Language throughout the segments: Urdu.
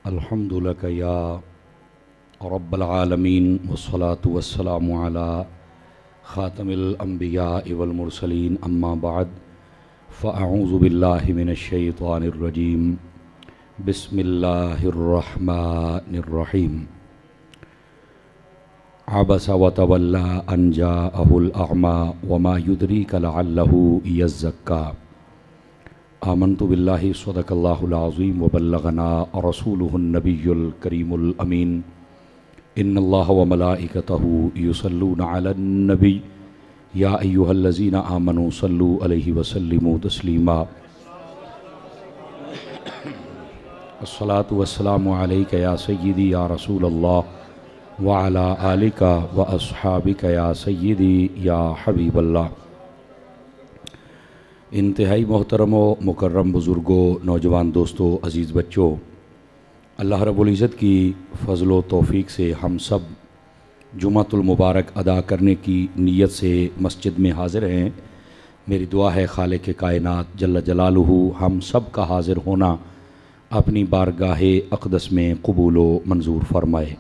الحمد لک یا رب العالمین والصلاة والسلام علی خاتم الانبیاء والمرسلین اما بعد فاعوذ باللہ من الشیطان الرجیم بسم اللہ الرحمن الرحیم عبس وتولی ان جاءہ الاعمی وما یدریک لعلہ یزکا آمنت باللہ صدق اللہ العظیم وبلغنا رسولہ النبی الکریم الامین ان اللہ وملائکتہ یصلون علی النبی یا ایہا الذین آمنوا صلوا علیہ وسلموا تسلیما الصلاة والسلام علیک یا سیدی یا رسول اللہ وعلی آلک واصحابک یا سیدی یا حبیب اللہ۔ انتہائی محترم و مکرم بزرگوں، نوجوان دوستوں، عزیز بچوں، اللہ رب العزت کی فضل و توفیق سے ہم سب جمعۃ المبارک ادا کرنے کی نیت سے مسجد میں حاضر ہیں۔ میری دعا ہے خالق کائنات جل جلالہ ہم سب کا حاضر ہونا اپنی بارگاہ اقدس میں قبول و منظور فرمائے۔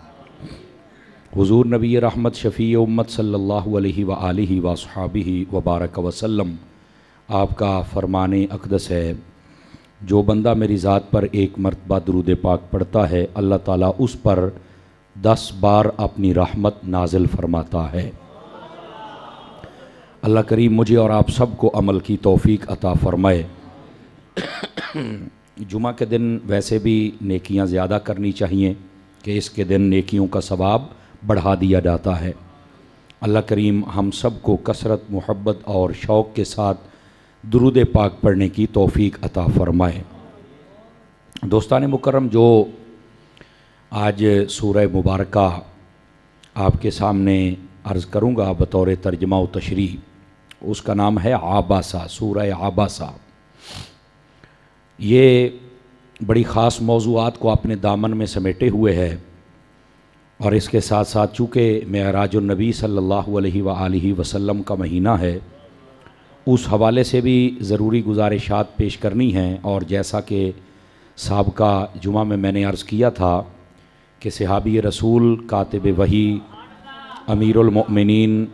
حضور نبی رحمت شفیع امت صلی اللہ علیہ وآلہ وصحابہ وبارک وسلم آپ کا فرمان اقدس ہے، جو بندہ میری ذات پر ایک مرتبہ درود پاک پڑھتا ہے اللہ تعالیٰ اس پر 10 بار اپنی رحمت نازل فرماتا ہے۔ اللہ کریم مجھے اور آپ سب کو عمل کی توفیق عطا فرمائے۔ جمعہ کے دن ویسے بھی نیکیاں زیادہ کرنی چاہیے کہ اس کے دن نیکیوں کا ثواب بڑھا دیا جاتا ہے۔ اللہ کریم ہم سب کو کثرت محبت اور شوق کے ساتھ درود پاک پڑھنے کی توفیق عطا فرمائے۔ دوستان مکرم، جو آج سورہ مبارکہ آپ کے سامنے عرض کروں گا بطور ترجمہ و تشریح، اس کا نام ہے عابسہ، سورہ عابسہ۔ یہ بڑی خاص موضوعات کو اپنے دامن میں سمیٹے ہوئے ہے، اور اس کے ساتھ ساتھ چونکہ معراج النبی صلی اللہ علیہ وآلہ وسلم کا مہینہ ہے، اس حوالے سے بھی ضروری گزارشات پیش کرنی ہیں۔ اور جیسا کہ سابقہ جمعہ میں نے عرض کیا تھا کہ صحابی رسول کاتب وحی امیر المؤمنین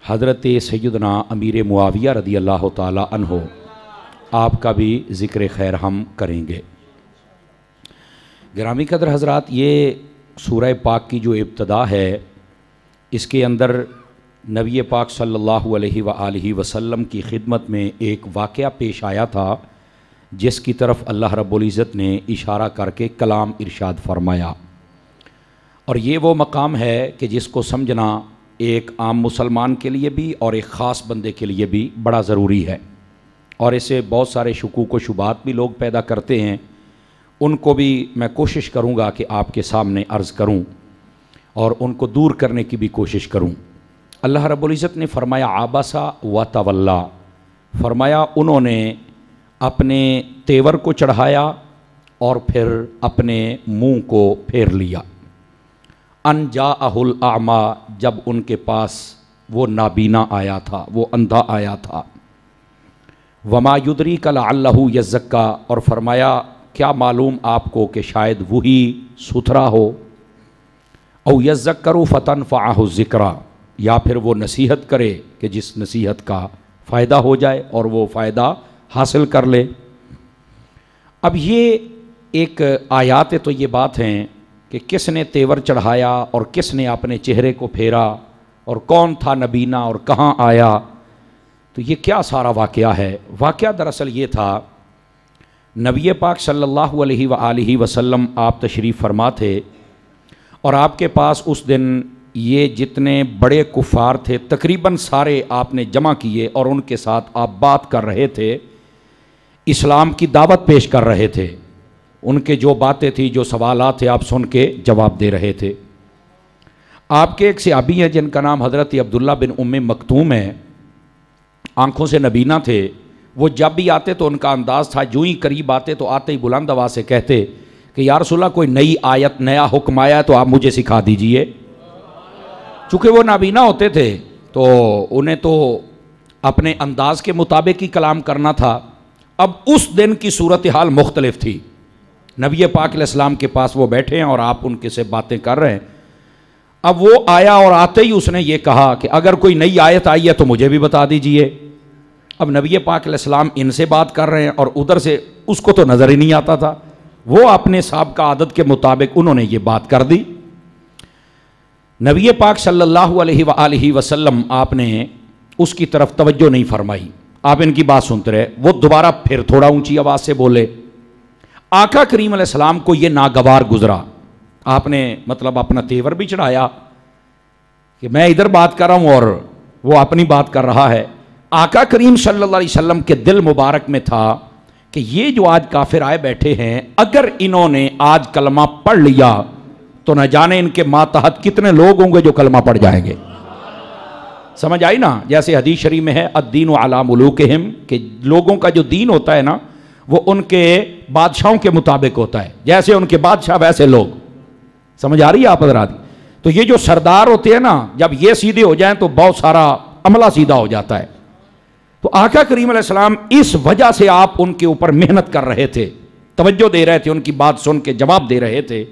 حضرت سیدنا امیر معاویہ رضی اللہ تعالی عنہ آپ کا بھی ذکر خیر ہم کریں گے۔ گرامی قدر حضرات، یہ سورہ پاک کی جو ابتدا ہے، اس کے اندر نبی پاک صلی اللہ علیہ وآلہ وسلم کی خدمت میں ایک واقعہ پیش آیا تھا، جس کی طرف اللہ رب العزت نے اشارہ کر کے کلام ارشاد فرمایا۔ اور یہ وہ مقام ہے کہ جس کو سمجھنا ایک عام مسلمان کے لیے بھی اور ایک خاص بندے کے لیے بھی بڑا ضروری ہے، اور اسے بہت سارے شکوک و شبہات بھی لوگ پیدا کرتے ہیں، ان کو بھی میں کوشش کروں گا کہ آپ کے سامنے عرض کروں اور ان کو دور کرنے کی بھی کوشش کروں۔ اللہ رب العزت نے فرمایا عبس و تولی، فرمایا انہوں نے اپنے تیور کو چڑھایا اور پھر اپنے منہ کو پھیر لیا۔ ان جاءہ الاعمی، جب ان کے پاس وہ نابینا آیا تھا، وہ اندھا آیا تھا۔ وما یدریک لعلہ یزکا، اور فرمایا کیا معلوم آپ کو کہ شاید وہی ستھرا ہو۔ او یذکر فتنفعہ الذکریٰ، یا پھر وہ نصیحت کرے کہ جس نصیحت کا فائدہ ہو جائے اور وہ فائدہ حاصل کر لے۔ اب یہ ایک آیات تو یہ بات ہیں کہ کس نے تیور چڑھایا اور کس نے اپنے چہرے کو پھیرا اور کون تھا نبینا اور کہاں آیا، تو یہ کیا سارا واقعہ ہے؟ واقعہ دراصل یہ تھا، نبی پاک صلی اللہ علیہ وآلہ وسلم آپ تشریف فرما تھے، اور آپ کے پاس اس دن یہ جتنے بڑے کفار تھے تقریباً سارے آپ نے جمع کیے، اور ان کے ساتھ آپ بات کر رہے تھے، اسلام کی دعوت پیش کر رہے تھے۔ ان کے جو باتیں تھیں، جو سوالات تھے، آپ سن کے جواب دے رہے تھے۔ آپ کے ایک صحابی ہیں جن کا نام حضرت عبداللہ بن ام مکتوم ہے، آنکھوں سے نبینا تھے۔ وہ جب بھی آتے تو ان کا انداز تھا، جو ہی قریب آتے تو آتے ہی بلند آواز سے کہتے کہ یا رسول اللہ کوئی نئی آیت، نیا حکم آیا ہے تو آپ مجھے سکھا دیجئے۔ چونکہ وہ نابینا ہوتے تھے تو انہیں تو اپنے انداز کے مطابق ہی کلام کرنا تھا۔ اب اس دن کی صورتحال مختلف تھی۔ نبی پاک علیہ السلام کے پاس وہ بیٹھے ہیں اور آپ ان کے سے باتیں کر رہے ہیں. اب وہ آیا اور آتے ہی اس نے یہ کہا کہ اگر کوئی نئی آیت آئی ہے تو مجھے بھی بتا دیجئے. اب نبی پاک علیہ السلام ان سے بات کر رہے ہیں اور ادھر سے اس کو تو نظر ہی نہیں آتا تھا. وہ اپنے سابقہ عادت کے مطابق انہوں نے یہ بات کر دی. نبی پاک صلی اللہ علیہ وآلہ وسلم آپ نے اس کی طرف توجہ نہیں فرمائی. آپ ان کی بات سنتے رہے. وہ دوبارہ پھر تھوڑا اونچی آواز سے بولے. آقا کریم علیہ السلام کو یہ ناگوار گزرا. آپ نے مطلب اپنا تیور بھی چڑھایا کہ میں ادھر بات کر رہا ہوں اور وہ اپنی بات کر رہا ہے. آقا کریم صلی اللہ علیہ وسلم کے دل مبارک میں تھا کہ یہ جو آج کافر آئے بیٹھے ہیں اگر انہوں نے آج کلمہ پڑھ لیا تو نہ جانے ان کے ماتحت کتنے لوگ ہوں گے جو کلمہ پڑھ جائیں گے. سمجھ آئی نا؟ جیسے حدیث شریف میں ہے الدین علی ملوکہم کہ لوگوں کا جو دین ہوتا ہے نا وہ ان کے بادشاہوں کے مطابق ہوتا ہے. جیسے ان کے بادشاہ ویسے لوگ. سمجھ آ رہی ہے آپ حضرات؟ تو یہ جو سردار ہوتے ہیں نا جب یہ سیدھے ہو جائیں تو بہت سارا عملہ سیدھا ہو جاتا ہے. تو آقا کریم علیہ السلام اس وجہ سے آپ ان کے اوپر محنت کر رہے تھے, توجہ دے رہے تھے, ان کی بات سن کے جواب دے رہے تھے.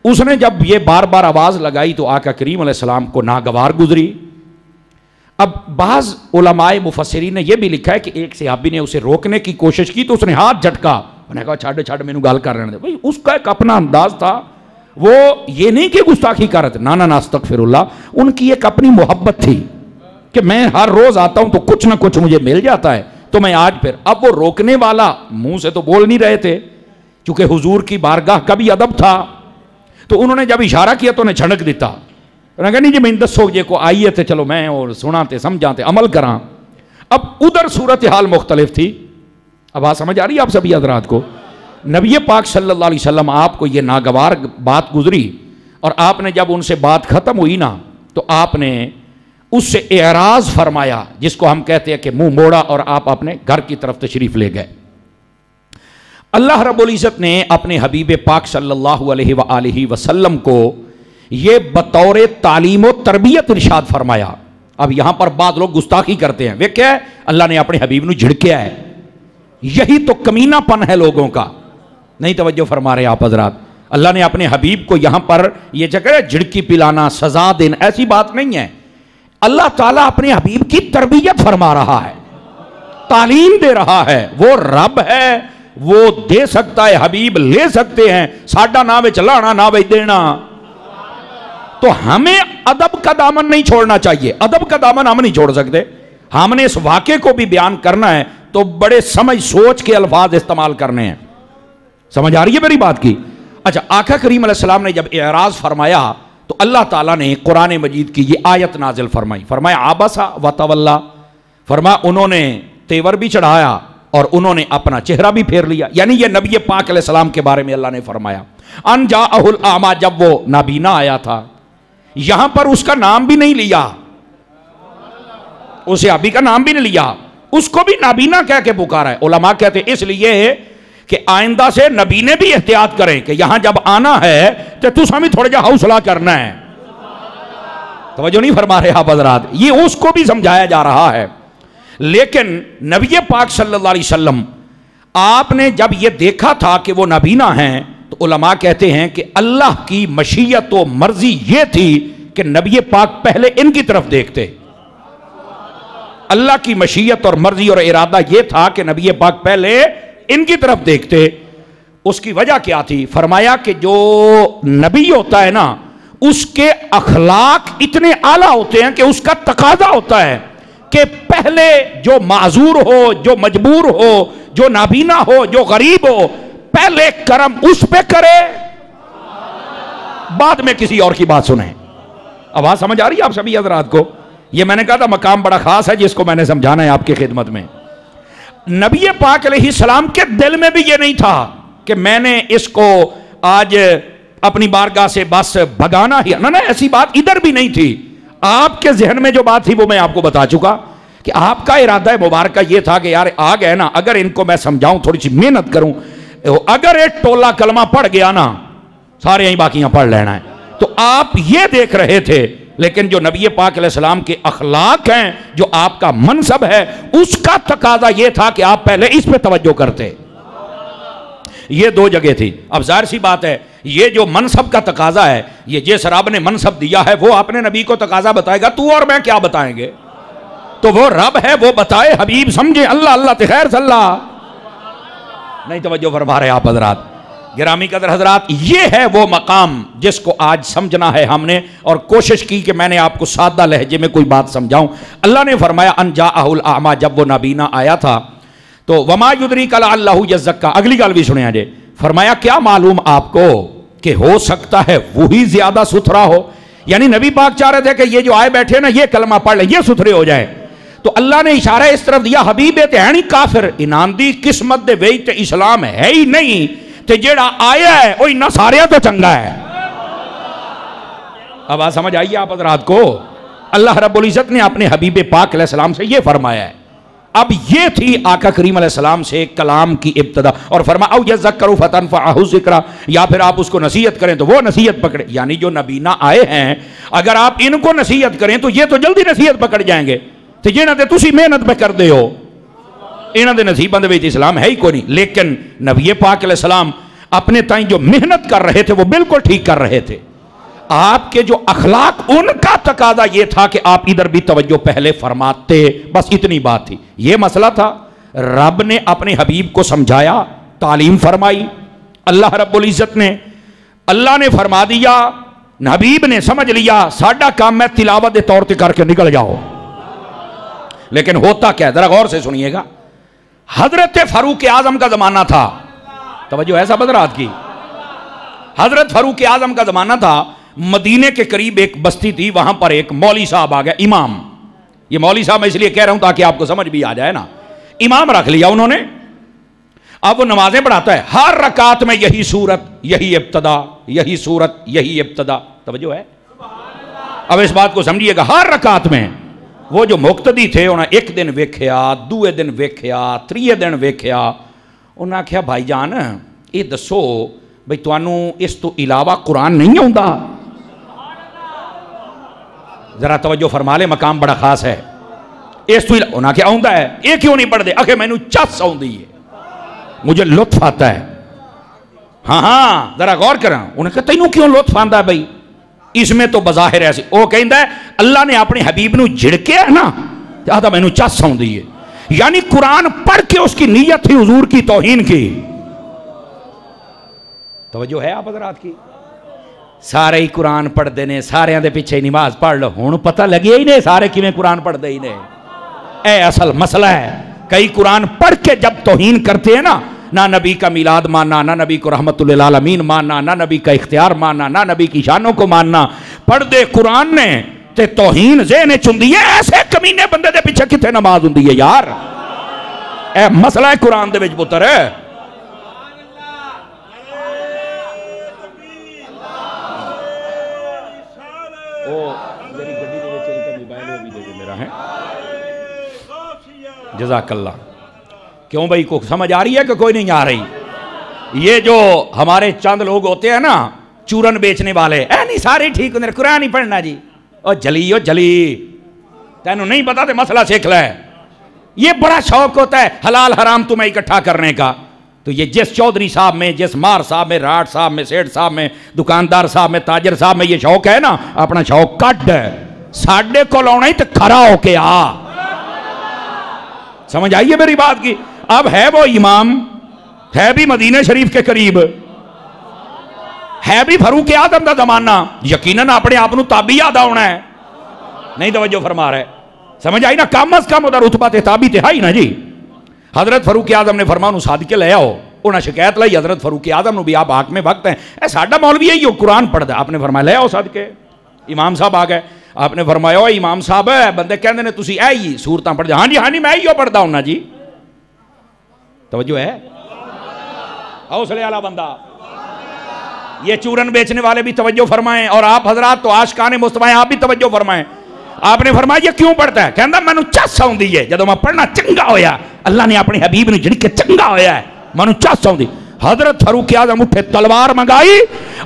اس نے جب یہ بار بار آواز لگائی تو آقا کریم علیہ السلام کو ناگوار گزری. اب بعض علماء مفسرین نے یہ بھی لکھا ہے کہ ایک صحابی نے اسے روکنے کی کوشش کی تو اس نے ہاتھ جھٹکا. انہوں نے کہا چھاڑ چھاڑ مینوں گل کر رہے تھے. اس کا ایک اپنا انداز تھا. وہ یہ نہیں کہ گستاخی کر رہے تھے, نا استغفر اللہ. ان کی ایک اپنی محبت تھی کہ میں ہر روز آتا ہوں تو کچھ نہ کچھ مجھے مل جاتا ہے تو میں آج پھر. اب وہ روکنے والا منہ سے تو بول نہیں رہے تھے چونکہ حضور کی بارگاہ کا بھی ادب تھا. تو انہوں نے جب اشارہ کیا تو انہیں چھڑک دیتا. انہوں نے کہا نہیں جی میں دسو جے کو آئیے تھے چلو میں اور سناتے سمجھاتے عمل کراں. اب ادھر صورتحال مختلف تھی. اب بات سمجھ آ رہی ہے آپ سبھی حضرات کو؟ نبی پاک صلی اللہ علیہ وسلم آپ کو یہ ناگوار بات گزری اور آپ نے جب ان سے بات ختم ہوئی نا تو آپ نے اس سے اعراض فرمایا جس کو ہم کہتے ہیں کہ منہ موڑا اور آپ اپنے گھر کی طرف تشریف لے گئے. اللہ رب العزت نے اپنے حبیب پاک صلی اللہ علیہ وآلہ وسلم کو یہ بطور تعلیم و تربیت ارشاد فرمایا. اب یہاں پر بعض لوگ گستاخی کرتے ہیں. وہ کیا ہے؟ اللہ نے اپنے حبیب نو جھڑکیا ہے. یہی تو کمینہ پن ہے لوگوں کا. نہیں توجہ فرما رہے آپ حضرات؟ اللہ نے اپنے حبیب کو یہاں پر یہ جگہ جھڑکی پلانا سزا دینا ایسی بات نہیں ہے. اللہ تعالیٰ اپنے حبیب کی تربیت فرما رہا ہے, تعلیم دے رہا ہے. وہ رب ہے, وہ دے سکتا ہے, حبیب لے سکتے ہیں. ساڈا نہ وچ لانا نہ وچ دینا. تو ہمیں ادب کا دامن نہیں چھوڑنا چاہیے. ادب کا دامن ہم نہیں چھوڑ سکتے. ہم نے اس واقعے کو بھی بیان کرنا ہے تو بڑے سمجھ سوچ کے الفاظ استعمال کرنے ہیں. سمجھ آ رہی ہے میری بات کی؟ اچھا, آقا کریم علیہ السلام نے جب اعراض فرمایا تو اللہ تعالیٰ نے قرآن مجید کی یہ آیت نازل فرمائی. فرمایا عبسا وتولا. فرمایا انہوں نے تیور بھی چڑھایا اور انہوں نے اپنا چہرہ بھی پھیر لیا. یعنی یہ نبی پاک علیہ السلام کے بارے میں اللہ نے فرمایا. ان جاءہ الاعمی, جب وہ نابینا آیا تھا. یہاں پر اس کا نام بھی نہیں لیا, اس صحابی کا نام بھی نہیں لیا, اس کو بھی نابینا کہہ کے پکارا ہے. علماء کہتے ہیں اس لیے کہ آئندہ سے نبینے بھی احتیاط کریں کہ یہاں جب آنا ہے تو تُس ہمیں تھوڑا جا حوصلہ کرنا ہے. توجہ نہیں فرما رہے آپ حضرات؟ یہ اس کو بھی سمجھایا جا رہا ہے. لیکن نبی پاک صلی اللہ علیہ وسلم آپ نے جب یہ دیکھا تھا کہ وہ نابینا ہیں تو علماء کہتے ہیں کہ اللہ کی مشیت و مرضی یہ تھی کہ نبی پاک پہلے ان کی طرف دیکھتے. اللہ کی مشیت اور مرضی اور ارادہ یہ تھا کہ نبی پاک پہلے ان کی طرف دیکھتے. اس کی وجہ کیا تھی؟ فرمایا کہ جو نبی ہوتا ہے نا اس کے اخلاق اتنے اعلیٰ ہوتے ہیں کہ اس کا تقاضا ہوتا ہے کہ پہلے جو معذور ہو, جو مجبور ہو, جو نابینا ہو, جو غریب ہو, پہلے کرم اس پہ کرے, بعد میں کسی اور کی بات سنیں. آواز سمجھ آ رہی ہے آپ سبھی حضرات کو؟ یہ میں نے کہا تھا مقام بڑا خاص ہے جس کو میں نے سمجھانا ہے آپ کی خدمت میں. نبی پاک علیہ السلام کے دل میں بھی یہ نہیں تھا کہ میں نے اس کو آج اپنی بارگاہ سے بس بھگانا ہی. نہ ایسی بات ادھر بھی نہیں تھی. آپ کے ذہن میں جو بات تھی وہ میں آپ کو بتا چکا کہ آپ کا ارادہ مبارکہ یہ تھا کہ یار آ گئے نا, اگر ان کو میں سمجھاؤں, تھوڑی سی محنت کروں, اگر ایک ٹولہ کلمہ پڑھ گیا نا سارے یہیں باقیاں پڑھ لینا ہے. تو آپ یہ دیکھ رہے تھے. لیکن جو نبی پاک علیہ السلام کے اخلاق ہیں, جو آپ کا منصب ہے, اس کا تقاضا یہ تھا کہ آپ پہلے اس پہ توجہ کرتے. یہ دو جگہ تھی. اب ظاہر سی بات ہے یہ جو منصب کا تقاضا ہے، یہ جس رب نے منصب دیا ہے وہ اپنے نبی کو تقاضا بتائے گا، تو اور میں کیا بتائیں گے؟ تو وہ رب ہے، وہ بتائے، حبیب سمجھے، اللہ اللہ تخیر صلی اللہ. نہیں توجہ فرما رہے آپ حضرات. گرامی قدر حضرات، یہ ہے وہ مقام جس کو آج سمجھنا ہے ہم نے، اور کوشش کی کہ میں نے آپ کو سادہ لہجے میں کوئی بات سمجھاؤں. اللہ نے فرمایا ان جاءہ الاعمی، جب وہ نابینا آیا تھا تو وما یدریک لعلہ یزکا، اگلی گل بھی سنیں جی. فرمایا کیا معلوم آپ کو کہ ہو سکتا ہے وہی زیادہ ستھرا ہو. یعنی نبی پاک چاہ رہے تھے کہ یہ جو آئے بیٹھے نا یہ کلمہ پڑھ لیں، یہ ستھرے ہو جائے. تو اللہ نے اشارہ اس طرف دیا، حبیب تے ہے نہیں کافر، انہاں دی قسمت دے ویچ تے اسلام ہے ہی نہیں، تے جیڑا آیا ہے وہ انہاں ساریاں تو چنگا ہے. اب آج سمجھ آئیے آپ حضرات کو. اللہ رب العزت نے اپنے حبیب پاک علیہ السلام سے یہ فرمایا ہے. اب یہ تھی آقا کریم علیہ السلام سے کلام کی ابتدا، اور فرمایا او یذکر فتنفعہ الذکر، یا پھر آپ اس کو نصیحت کریں تو وہ نصیحت پکڑے. یعنی جو نبینا آئے ہیں اگر آپ ان کو نصیحت کریں تو یہ تو جلدی نصیحت پکڑ جائیں گے. تو جنہاں تے تسی محنت پہ کر دے ہو انہاں دے نصیباں دے وچ اسلام ہے ہی کوئی نہیں. لیکن نبی پاک علیہ السلام اپنے تائیں جو محنت کر رہے تھے وہ بالکل ٹھیک کر رہے تھے. آپ کے جو اخلاق، ان کا تقاضا یہ تھا کہ آپ ادھر بھی توجہ پہلے فرماتے، بس اتنی بات تھی. یہ مسئلہ تھا. رب نے اپنے حبیب کو سمجھایا، تعلیم فرمائی. اللہ رب العزت نے، اللہ نے فرما دیا، حبیب نے سمجھ لیا، ساڈا کام میں تلاوت دے طور تے کر کے نکل جاؤ. لیکن ہوتا کیا، ذرا غور سے سنیے گا. حضرت فاروق اعظم کا زمانہ تھا، توجہ ہے سب حضرات کی. حضرت فاروق اعظم کا زمانہ تھا. مدینے کے قریب ایک بستی تھی، وہاں پر ایک مولوی صاحب آ گیا، امام. یہ مولوی صاحب میں اس لیے کہہ رہا ہوں تاکہ آپ کو سمجھ بھی آ جائے نا. امام رکھ لیا انہوں نے. اب وہ نمازیں پڑھاتا ہے، ہر رکعت میں یہی سورت، یہی ابتدا، یہی سورت، یہی ابتدا. توجہ ہے. اب اس بات کو سمجھیے گا، ہر رکعت میں وہ جو مقتدی تھے انہوں نے ایک دن ویکھیا، دوے دن ویکھیا، تریے دن ویکھیا. انہوں نے کہا بھائی جان یہ دسو بھئی توانوں اس تو علاوہ قرآن نہیں ہوندا؟ ذرا توجہ فرما لے، مقام بڑا خاص ہے. اس تو انہوں نے کہا ہوندا ہے. یہ کیوں نہیں پڑھ دے؟ آخر میں نے چس ہوندی ہے، مجھے لطف آتا ہے. ہاں ذرا غور کریں. انہوں نے کہا تینوں کیوں لطف آندا ہے بھئی؟ اس میں تو بظاہر ایسی، وہ کہندا ہے اللہ نے اپنے حبیب نو جھڑکیا ہے نا، آدھا میں نے چس ہوندی ہے. یعنی قرآن پڑھ کے اس کی نیت تھی حضور کی توہین کی. توجہ ہے آپ حضرات کی. سارے ہی قرآن پڑھ دینے، سارے دے پیچھے نماز پڑھ لو. ہون پتہ لگے ہی نہیں سارے کیویں قرآن پڑھ دے ہی نہیں. اے اصل مسئلہ ہے. کئی قرآن پڑھ کے جب توہین کرتے ہیں نا، نہ نبی کا میلاد ماننا، نہ نبی کو رحمت للعالمین ماننا، نہ نبی کا اختیار ماننا، نہ نبی کی شانوں کو ماننا، پڑھ دے قرآن نے تے توہین ذہن چندی ہے. ایسے کمینے بندے دے پیچھے کتنے نماز ہوندی ہے یار. اے مسئلہ ہے قرآن دے وچ پتر ہے. جزاک اللہ. کیوں بھائی کو سمجھ آ رہی ہے کہ کوئی نہیں آ رہی؟ یہ جو ہمارے چند لوگ ہوتے ہیں نا چورن بیچنے والے، اے نہیں سارے ٹھیک ہوندے، قرآن ہی پڑھنا جی. او جلی، او جلی، تینوں نہیں پتا تے مسئلہ سیکھ لے. یہ بڑا شوق ہوتا ہے حلال حرام تمہیں اکٹھا کرنے کا. تو یہ جس چودھری صاحب میں، جس مار صاحب میں، راٹ صاحب میں، سیٹھ صاحب میں، دکاندار صاحب میں، تاجر صاحب میں یہ شوق ہے نا، اپنا شوق کٹ ہے. ساڈے کو لاؤنا ہی تے کھڑا ہو کے آ. سمجھ آئیے میری بات کی. اب ہے وہ امام، ہے بھی مدینہ شریف کے قریب، ہے بھی فاروق اعظم دا زمانہ، یقیناً اپنے آپ نو تابعی یاد ہونا ہے. نہیں توجہ فرما رہے. سمجھ آئی نا. کم از کم ادھر رتبہ تے تابعی تے ہی نا جی. حضرت فاروق اعظم نے فرمایا انہوں صادقے لے آؤ. انہوں نے شکایت لائی حضرت فاروق اعظم نو بھی آپ حق میں وقت ہیں، اے ساڈا مولوی ہے یہ قرآن پڑھ دے. آپ نے فرمایا لے آؤ صادقے. امام صاحب آ گئے. آپ نے فرمایا امام صاحب بندے کہندے نے تسی اے ہی سورتاں پڑھ دے. ہاں جی ہاں جی میں ہی پڑھدا ہوں نا جی. توجہ ہے. حوصلے والا بندہ. یہ چورن بیچنے والے بھی توجہ فرمائیں، اور آپ حضرات تو عاشقان مصطفیٰ آپ بھی توجہ فرمائیں. آپ نے فرمایا یہ کیوں پڑھتا ہے؟ کہندا مینوں چس آوندی ہے، جدوں میں پڑھنا چنگا ہویا، اللہ نے اپنے حبیب نے جڑ کے چنگا ہویا ہے، مینوں چس آوندی. حضرت فاروق اعظم اٹھے، تلوار منگائی،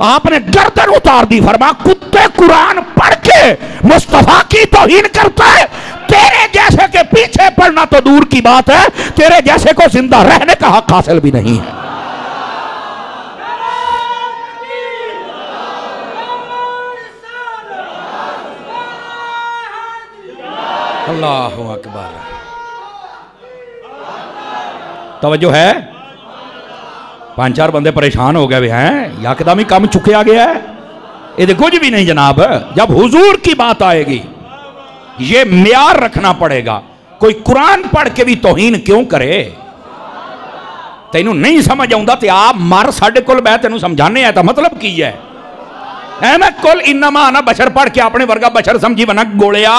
آپ نے گردن اتار دی. فرمایا کتے قرآن پڑھ کے مصطفیٰ کی توہین کرتا ہے، تیرے جیسے کے پیچھے پڑھنا تو دور کی بات ہے، تیرے جیسے کو زندہ رہنے کا حق حاصل بھی نہیں ہے. اللہ اکبر. توجہ ہے. 5-4 بندے پریشان ہو گئے بھی ہیں یکدم ہی کم چکیا گیا ہے. یہ کچھ بھی نہیں جناب. جب حضور کی بات آئے گی یہ معیار رکھنا پڑے گا. کوئی قرآن پڑھ کے بھی توہین کیوں کرے؟ تینوں نہیں سمجھ آؤں تے آپ مر ساڑھے کل بے تینوں سمجھانے آئے تا مطلب کی ہے. اے میں کل انما انا بشر پڑھ کے اپنے ورگا بشر سمجھی بنا گوڑیا.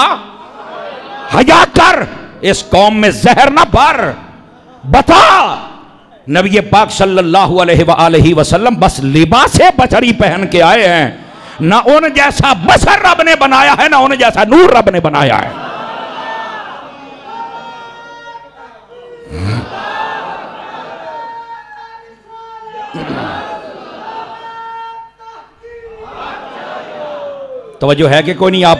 حیا کر. اس قوم میں زہر نہ بھر. بتا نبی پاک صلی اللہ علیہ وآلہ وسلم بس لباس بشری پہن کے آئے ہیں. نہ ان جیسا بشر رب نے بنایا ہے نہ ان جیسا نور رب نے بنایا ہے. توجہ ہے کہ کوئی نہیں؟ آپ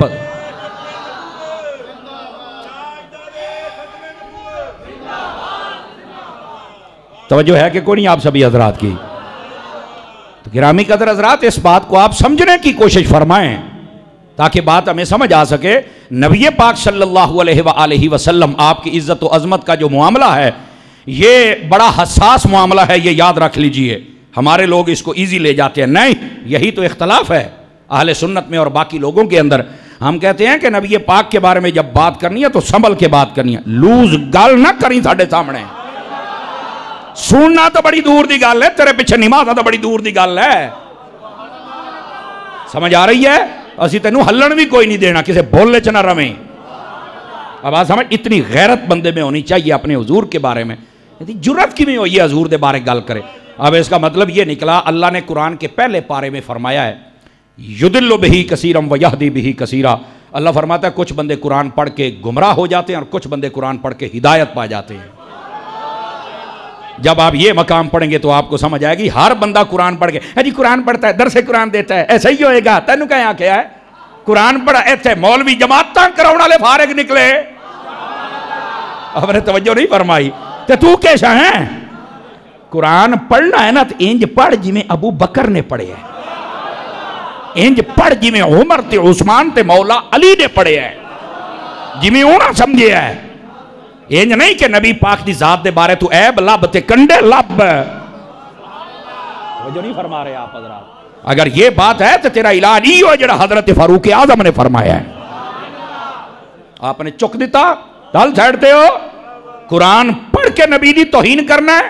توجہ ہے کہ کوئی نہیں آپ سبھی حضرات کی؟ تو گرامی قدر حضرات اس بات کو آپ سمجھنے کی کوشش فرمائیں تاکہ بات ہمیں سمجھ آ سکے. نبی پاک صلی اللہ علیہ وآلہ وسلم آپ کی عزت و عظمت کا جو معاملہ ہے یہ بڑا حساس معاملہ ہے. یہ یاد رکھ لیجئے. ہمارے لوگ اس کو ایزی لے جاتے ہیں. نہیں, یہی تو اختلاف ہے اہل سنت میں اور باقی لوگوں کے اندر. ہم کہتے ہیں کہ نبی پاک کے بارے میں جب بات کرنی ہے تو سنبھل کے بات کرنی ہے. لوز گل نہ کریں ساڑھے سامنے. سننا تو بڑی دور دی گل ہے, تیرے پیچھے نماز تو بڑی دور دی گل ہے. سمجھ آ رہی ہے؟ اسی تینوں ہلن بھی کوئی نہیں دینا, کسے بولنے چ نہ رویں. اب آج سمجھ, اتنی غیرت بندے میں ہونی چاہیے اپنے حضور کے بارے میں. جرت کی میں ہوئی ہے حضور دے بارے گل کرے. اب اس کا مطلب یہ نکلا اللہ نے قرآن کے پہلے پارے میں فرمایا ہے یُضِلُّ بِهِ کَثِیرًا وَیَہْدِی بِهِ کَثِیرًا. اللہ فرماتا ہے کچھ بندے قرآن پڑھ کے گمراہ ہو جاتے ہیں اور کچھ بندے قرآن پڑھ کے ہدایت پا جاتے ہیں. جب آپ یہ مقام پڑھیں گے تو آپ کو سمجھ آئے گی ہر بندہ قرآن پڑھ کے جی قرآن پڑھتا ہے, درس قرآن دیتا ہے, ایسا ہی ہوئے گا. تینوں کہاں کیا ہے قرآن پڑھا ایتھے مولوی جماعتاں کراؤن والے فارغ نکلے. آپ نے توجہ نہیں فرمائی. تو کیسا ہے قرآن پڑھنا ہے نا تو انج پڑھ جی میں ابو بکر نے پڑھے ہے, انج پڑھ جی میں عمر تے عثمان تے مولا علی نے پڑھے ہے, جی میں اونا سمجھے ہے. انج نہیں کہ نبی پاک دی ذات دے بارے تو عیب لب تے کنڈے لب. وہ جو نہیں فرما رہے آپ حضرات. اگر یہ بات ہے تو تیرا علاج ہی ہو جڑا حضرت فاروق اعظم نے فرمایا ہے. آپ نے چک دیتا دل چھڑتے ہو. قرآن پڑھ کے نبی دی توہین کرنا ہے.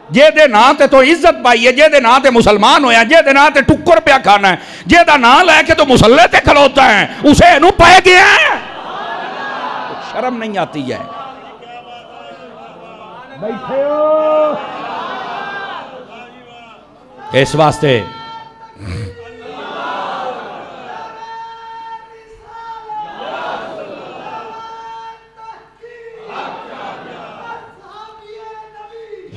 جے دے نا تے تو عزت پائی ہے, جے دے نا تے مسلمان ہویا, جے دے نا تے ٹکر پیا کھانا ہے, جے دا نا لے کے تو مسلح تے کھلوتا ہے, اسے انہوں پائے گیا ہے. شرم نہیں آتی ہے. بیٹھے ہو اس واسطے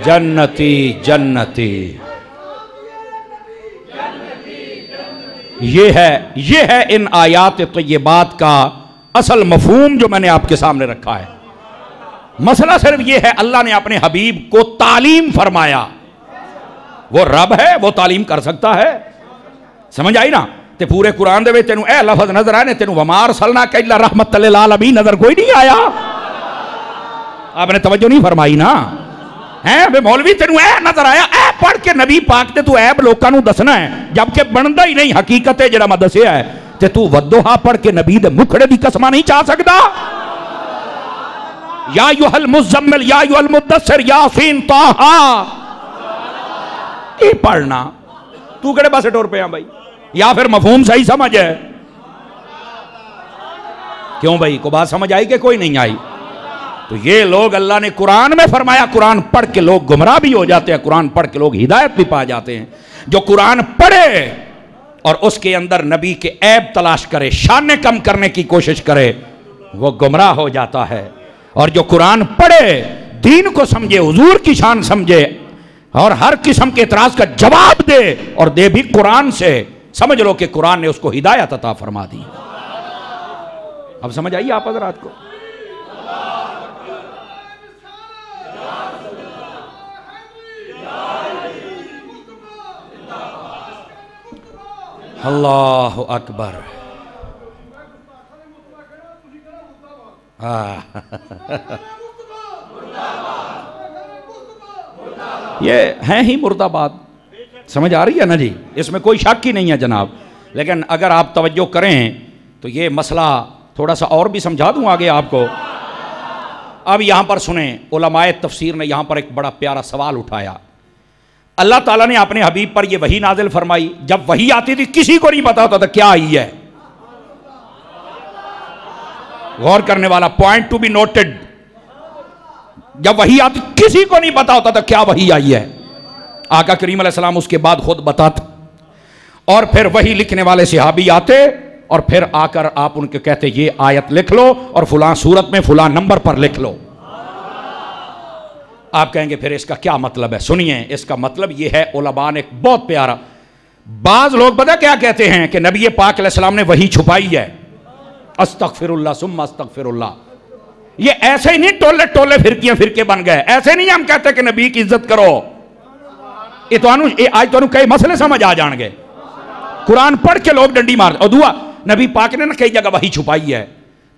جنتی جنتی یہ ہے ان آیات طیبات کا اصل مفہوم جو میں نے آپ کے سامنے رکھا ہے. مسئلہ صرف یہ ہے اللہ نے اپنے حبیب کو تعلیم فرمایا. وہ رب ہے, وہ تعلیم کر سکتا ہے. سمجھ آئی نا؟ تے پورے قرآن دے وچ تینوں اے لفظ نظر آئے نے, تینوں وما ارسلناک الا رحمۃ للعالمین نظر کوئی نہیں آیا. آپ نے توجہ نہیں فرمائی نا. بے مولوی تینوں اے نظر آیا, اے پڑھ کے نبی پاک تے تو عیب لوکاں نوں دسنا ہے جبکہ بندا ہی نہیں. حقیقت ہے جڑا میں دسیا ہے تے تو ودوہا پڑھ کے نبی دے مکھڑے دی قسمہ نہیں چاہ سکدا. یا ایھا المزمل یا ایھا المدثر یاسین طٰہٰ یہ پڑھنا. تو کڑے پاسے ٹور پہ ہیں بھائی؟ یا پھر مفہوم صحیح سمجھ ہے؟ کیوں بھائی کو بات سمجھ آئی کہ کوئی نہیں آئی؟ تو یہ لوگ اللہ نے قرآن میں فرمایا قرآن پڑھ کے لوگ گمراہ بھی ہو جاتے ہیں, قرآن پڑھ کے لوگ ہدایت بھی پا جاتے ہیں. جو قرآن پڑھے اور اس کے اندر نبی کے عیب تلاش کرے, شان کم کرنے کی کوشش کرے, وہ گمراہ ہو جاتا ہے. اور جو قرآن پڑھے, دین کو سمجھے, حضور کی شان سمجھے اور ہر قسم کے اعتراض کا جواب دے, اور دے بھی قرآن سے, سمجھ لو کہ قرآن نے اس کو ہدایت عطا فرما دی. اب سمجھ آئیے آپ حضرات کو؟ اللہ اکبر. یہ ہیں ہی مرد آباد، سمجھ آ رہی ہے نا جی، اس میں کوئی شک ہی نہیں ہے جناب. لیکن اگر آپ توجہ کریں تو یہ مسئلہ تھوڑا سا اور بھی سمجھا دوں آگے آپ کو. اب یہاں پر سنیں، علماء تفسیر نے یہاں پر ایک بڑا پیارا سوال اٹھایا. اللہ تعالیٰ نے اپنے حبیب پر یہ وحی نازل فرمائی، جب وحی آتی تھی کسی کو نہیں پتا ہوتا تھا کیا آئی ہے. غور کرنے والا پوائنٹ ٹو بی نوٹڈ. جب وحی آتی کسی کو نہیں پتا ہوتا تھا کیا وحی آئی ہے. آقا کریم علیہ السلام اس کے بعد خود بتاتے، اور پھر وحی لکھنے والے صحابی آتے اور پھر آ کر آپ ان کے کہتے یہ آیت لکھ لو اور فلاں صورت میں فلاں نمبر پر لکھ لو. آپ کہیں گے پھر اس کا کیا مطلب ہے؟ سنیے، اس کا مطلب یہ ہے، علماء نے بہت پیارا. بعض لوگ پتہ کیا کہتے ہیں کہ نبی پاک علیہ السلام نے وحی چھپائی ہے. استغفر اللہ ثم استغفر اللہ. یہ ایسے ہی نہیں ٹولے ٹولے فرقے بن گئے. ایسے نہیں ہم کہتے کہ نبی کی عزت کرو. آج تو کئی مسئلے سمجھ آ جان گے. قرآن پڑھ کے لوگ ڈنڈی مار اور دعا نبی پاک نے نا کئی جگہ وحی چھپائی ہے.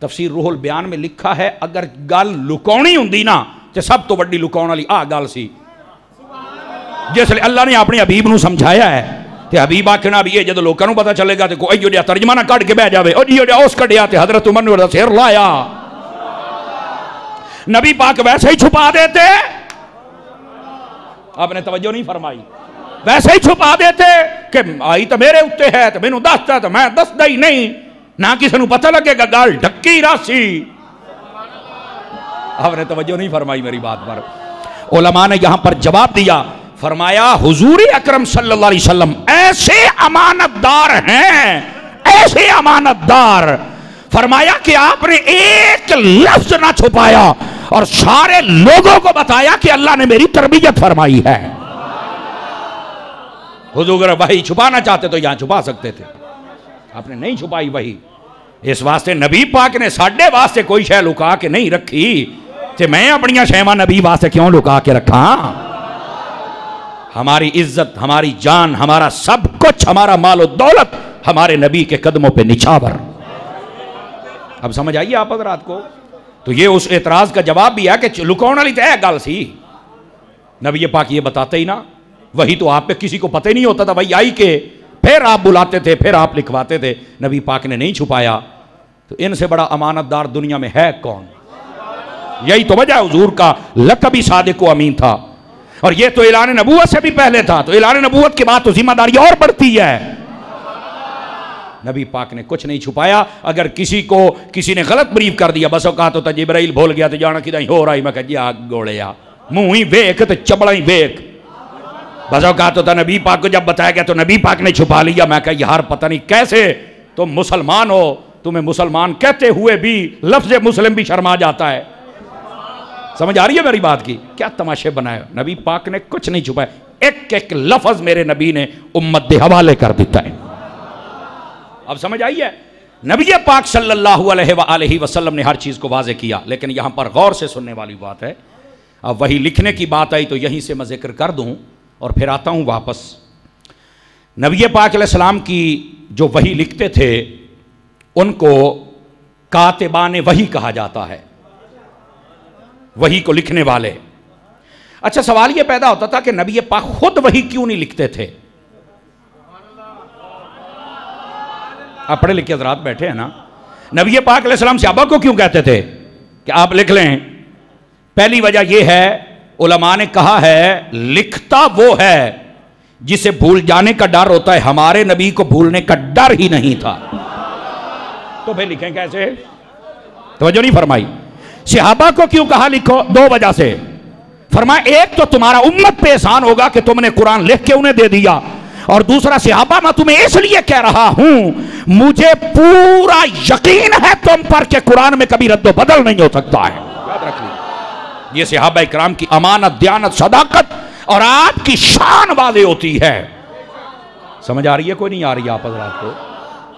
تفسیر روح البیان میں لکھا ہے اگر گل لکونی ہوندی نا تے سب تو بڑی لکون والی گل سی. جس لئے اللہ نے اپنے حبیب نو سمجھایا ہے تے حبیب آکھنا بھی یہ جدو لوکاں نو پتہ چلے گا تے کوئی جو ترجمہ نہ کٹ کے بہ جاوے او جی اس کڈیا تے حضرت عمر نے سر لایا. نبی پاک ویسے ہی چھپا دیتے. آپ نے توجہ نہیں فرمائی. ویسے ہی چھپا دیتے کہ آئی تو میرے اتے ہے تو مینوں دستا تو میں دسدا ہی نہیں، نہ کسی نو پتہ لگے گا گال ڈھکی راسی. آپ نے توجہ نہیں فرمائی میری بات پر. علماء نے یہاں پر جواب دیا، فرمایا حضور اکرم صلی اللہ علیہ وسلم ایسے امانت دار ہیں، ایسے امانت دار. فرمایا کہ آپ نے ایک لفظ نہ چھپایا اور سارے لوگوں کو بتایا کہ اللہ نے میری تربیت فرمائی ہے. حضور اگر وحی چھپانا چاہتے تو یہاں چھپا سکتے تھے. آپ نے نہیں چھپائی وحی. اس واسطے نبی پاک نے ساڈے واسطے کوئی شے لکا کے نہیں رکھی کہ میں اپنی شیواں نبی واسطے کیوں لکا کے رکھا. ہماری عزت، ہماری جان، ہمارا سب کچھ، ہمارا مال و دولت ہمارے نبی کے قدموں پہ نچھاور. اب سمجھ آئیے آپ حضرات کو. تو یہ اس اعتراض کا جواب بھی ہے کہ لکون والی تو ہے گل سی. نبی پاک یہ بتاتے ہی نا. وہی تو آپ پہ کسی کو پتہ ہی نہیں ہوتا تھا. وہی آئی کہ پھر آپ بلاتے تھے، پھر آپ لکھواتے تھے. نبی پاک نے نہیں چھپایا. تو ان سے بڑا امانت دار دنیا میں ہے کون؟ یہی تو وجہ حضور کا لقب ہی صادق و امین تھا. اور یہ تو اعلان نبوت سے بھی پہلے تھا. تو اعلان نبوت کے بعد تو ذمہ داری اور بڑھتی ہے. نبی پاک نے کچھ نہیں چھپایا. اگر کسی نے غلط بریف کر دیا، بس اوقات ہوتا جبرائیل بھول گیا تو جانا کدھر ہو رہا ہی، میں کہا جی آگ گوڑیا منہ ہی ویک تو چبڑا ہی ویک. بس اوقات ہوتا نبی پاک کو جب بتایا گیا تو نبی پاک نے چھپا لیا. میں کہا یار پتہ نہیں کیسے تم مسلمان ہو، تمہیں مسلمان کہتے ہوئے بھی لفظ مسلم بھی شرما جاتا ہے. سمجھ آ رہی ہے میری بات کی؟ کیا تماشے بنائے. نبی پاک نے کچھ نہیں چھپایا. ایک ایک لفظ میرے نبی نے امت دے حوالے کر دیتا ہے. اب سمجھ آئی ہے؟ نبی پاک صلی اللہ علیہ وآلہ وسلم نے ہر چیز کو واضح کیا. لیکن یہاں پر غور سے سننے والی بات ہے. اب وہی لکھنے کی بات آئی تو یہیں سے میں ذکر کر دوں اور پھر آتا ہوں واپس. نبی پاک علیہ السلام کی جو وحی لکھتے تھے ان کو کاتبان وحی کہا جاتا ہے. وحی کو لکھنے والے. اچھا سوال یہ پیدا ہوتا تھا کہ نبی پاک خود وحی کیوں نہیں لکھتے تھے؟ آپ پڑھے لکھے حضرات بیٹھے ہیں نا. نبی پاک علیہ السلام صحابہ کو کیوں کہتے تھے کہ آپ لکھ لیں؟ پہلی وجہ یہ ہے، علماء نے کہا ہے لکھتا وہ ہے جسے بھول جانے کا ڈر ہوتا ہے. ہمارے نبی کو بھولنے کا ڈر ہی نہیں تھا. تو پھر لکھیں کیسے؟ توجہ نہیں فرمائی. صحابہ کو کیوں کہا لکھو؟ دو وجہ سے. فرمایا ایک تو تمہارا امت پہ احسان ہوگا کہ تم نے قرآن لکھ کے انہیں دے دیا، اور دوسرا صحابہ میں تمہیں اس لیے کہہ رہا ہوں مجھے پورا یقین ہے تم پر کہ قرآن میں کبھی رد و بدل نہیں ہو سکتا ہے. یاد رکھ لیجیے. یہ صحابہ اکرام کی امانت، دیانت، صداقت اور آپ کی شان واضح ہوتی ہے. سمجھ آ رہی ہے کوئی نہیں آ رہی آپ حضرات کو؟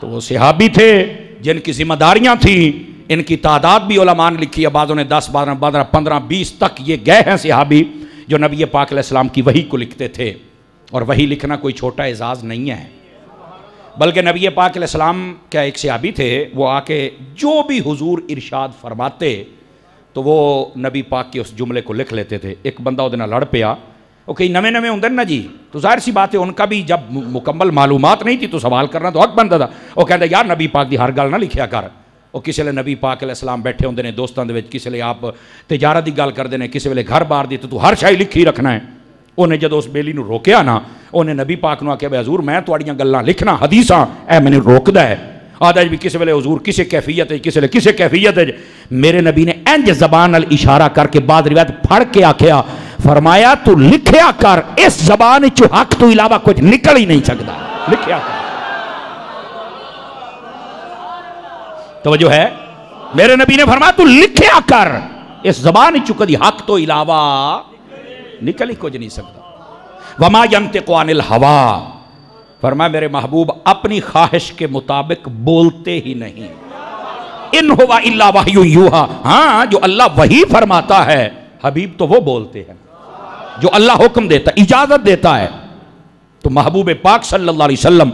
تو وہ صحابی تھے جن کی ذمہ داریاں تھیں. ان کی تعداد بھی علماء نے لکھی ہے. بعضوں نے 10 12 15 20 تک یہ گئے ہیں صحابی جو نبی پاک علیہ السلام کی وحی کو لکھتے تھے. اور وحی لکھنا کوئی چھوٹا اعزاز نہیں ہے. بلکہ نبی پاک علیہ السلام کا ایک صحابی تھے، وہ آ کے جو بھی حضور ارشاد فرماتے تو وہ نبی پاک کے اس جملے کو لکھ لیتے تھے. ایک بندہ وہ لڑ پیا، وہ کئی نویں نویں ہوں نا جی، تو ظاہر سی بات ہے ان کا بھی جب مکمل معلومات نہیں تھی تو سوال کرنا تو حق بنتا تھا. وہ کہتا یار نبی پاک دی ہر گل نہ لکھیا کر. وہ کسی لئے نبی پاک علیہ السلام بیٹھے ہوندے نے دوستان دے وچ، کسی لئے آپ تجارت دی گل کردے نے، کسی ویلے گھر بار دی تو ہر شے لکھی رکھنا ہے. انہیں جدو اس بیلی نو روکیا نا، انہیں نبی پاک نو آکے بے حضور میں تواڈیاں گلاں لکھنا حدیثاں اے میں نے روکدا ہے. آدھا بھی کسی ویلے حضور کسی کیفیت ہے، کسی لئے کسی کیفیت ہے. میرے نبی نے انج زبان ال اشارہ کر کے بعد روایت پھڑ کے آکھیا، فرمایا تو لکھیا کر، اس زبان چو حق تو علاوہ کچھ نکل ہی نہیں سکتا، لکھیا کر. توجہ ہے، میرے نبی نے فرمایا تو لکھیا کر، اس زبان چو کدی حق تو علاوہ نکل ہی کچھ نہیں سکتا. وما ینطق عن الہوا، فرمایا میرے محبوب اپنی خواہش کے مطابق بولتے ہی نہیں. ان ہوا الا وحی یوحا، ہاں جو اللہ وحی فرماتا ہے حبیب تو وہ بولتے ہیں، جو اللہ حکم دیتا اجازت دیتا ہے. تو محبوب پاک صلی اللہ علیہ وسلم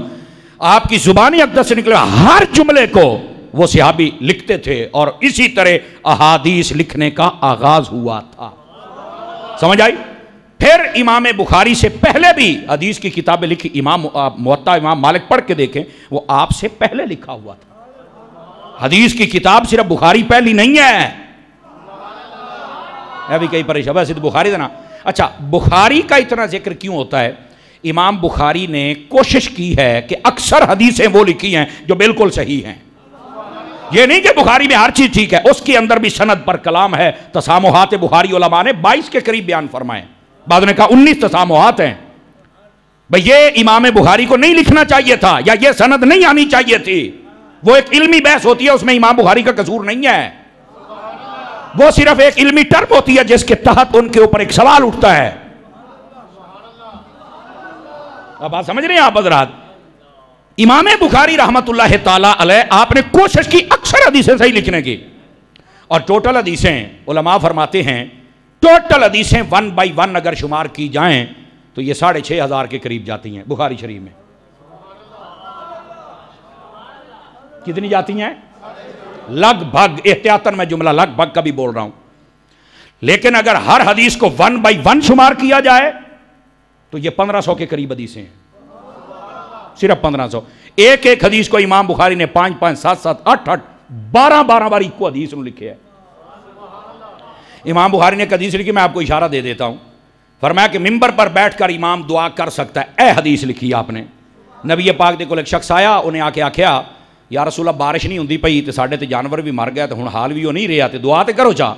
آپ کی زبانی اقدس سے نکلے ہر جملے کو وہ صحابی لکھتے تھے، اور اسی طرح احادیث لکھنے کا آغاز ہوا تھا. سمجھ آئی؟ پھر امام بخاری سے پہلے بھی حدیث کی کتابیں لکھی. موطا امام مالک پڑھ کے دیکھیں، وہ آپ سے پہلے لکھا ہوا تھا. حدیث کی کتاب صرف بخاری پہلی نہیں ہے. ابھی کئی پریشان ویسے تو بخاری تھا نا. اچھا بخاری کا اتنا ذکر کیوں ہوتا ہے؟ امام بخاری نے کوشش کی ہے کہ اکثر حدیثیں وہ لکھی ہیں جو بالکل صحیح ہیں. یہ نہیں کہ بخاری میں ہر چیز ٹھیک ہے، اس کے اندر بھی سند پر کلام ہے. تسامحات بخاری علماء نے 22 کے قریب بیان فرمائے، بعد نے کہا 19 تسامحات ہیں. بھئی یہ امام بخاری کو نہیں لکھنا چاہیے تھا، یا یہ سند نہیں آنی چاہیے تھی. وہ ایک علمی بحث ہوتی ہے، اس میں امام بخاری کا قصور نہیں ہے. وہ صرف ایک علمی ٹرم ہوتی ہے جس کے تحت ان کے اوپر ایک سوال اٹھتا ہے. اب بات سمجھ رہے ہیں آپ حضرات؟ امام بخاری رحمت اللہ تعالیٰ علیہ آپ نے کوشش کی اکثر حدیثیں صحیح لکھنے کی، اور ٹوٹل حدیثیں علماء فرماتے ہیں ٹوٹل حدیثیں 1 بائی 1 اگر شمار کی جائیں تو یہ 6,500 کے قریب جاتی ہیں بخاری شریف میں. کتنی جاتی ہیں؟ لگ بھگ، احتیاطاً میں جملہ لگ بھگ کا بھی بول رہا ہوں. لیکن اگر ہر حدیث کو 1 بائی 1 شمار کیا جائے تو یہ 1500 کے قریب حدیثیں ہیں، صرف 1500. ایک ایک حدیث کو امام بخاری نے 5 5 7 7 8 8 12 بار ایک کو حدیث نے لکھے ہے. امام بخاری نے ایک حدیث لکھی، میں آپ کو اشارہ دے دیتا ہوں. فرمایا کہ منبر پر بیٹھ کر امام دعا کر سکتا ہے. اے حدیث لکھی آپ نے. نبی پاک دے کول ایک شخص آیا، انہیں آ کے آکھیا یا رسول اللہ بارش نہیں ہوندی پئی تے ساڈے تے جانور بھی مر گیا تے ہن حال بھی وہ نہیں رہا تے دعا تے کرو چا.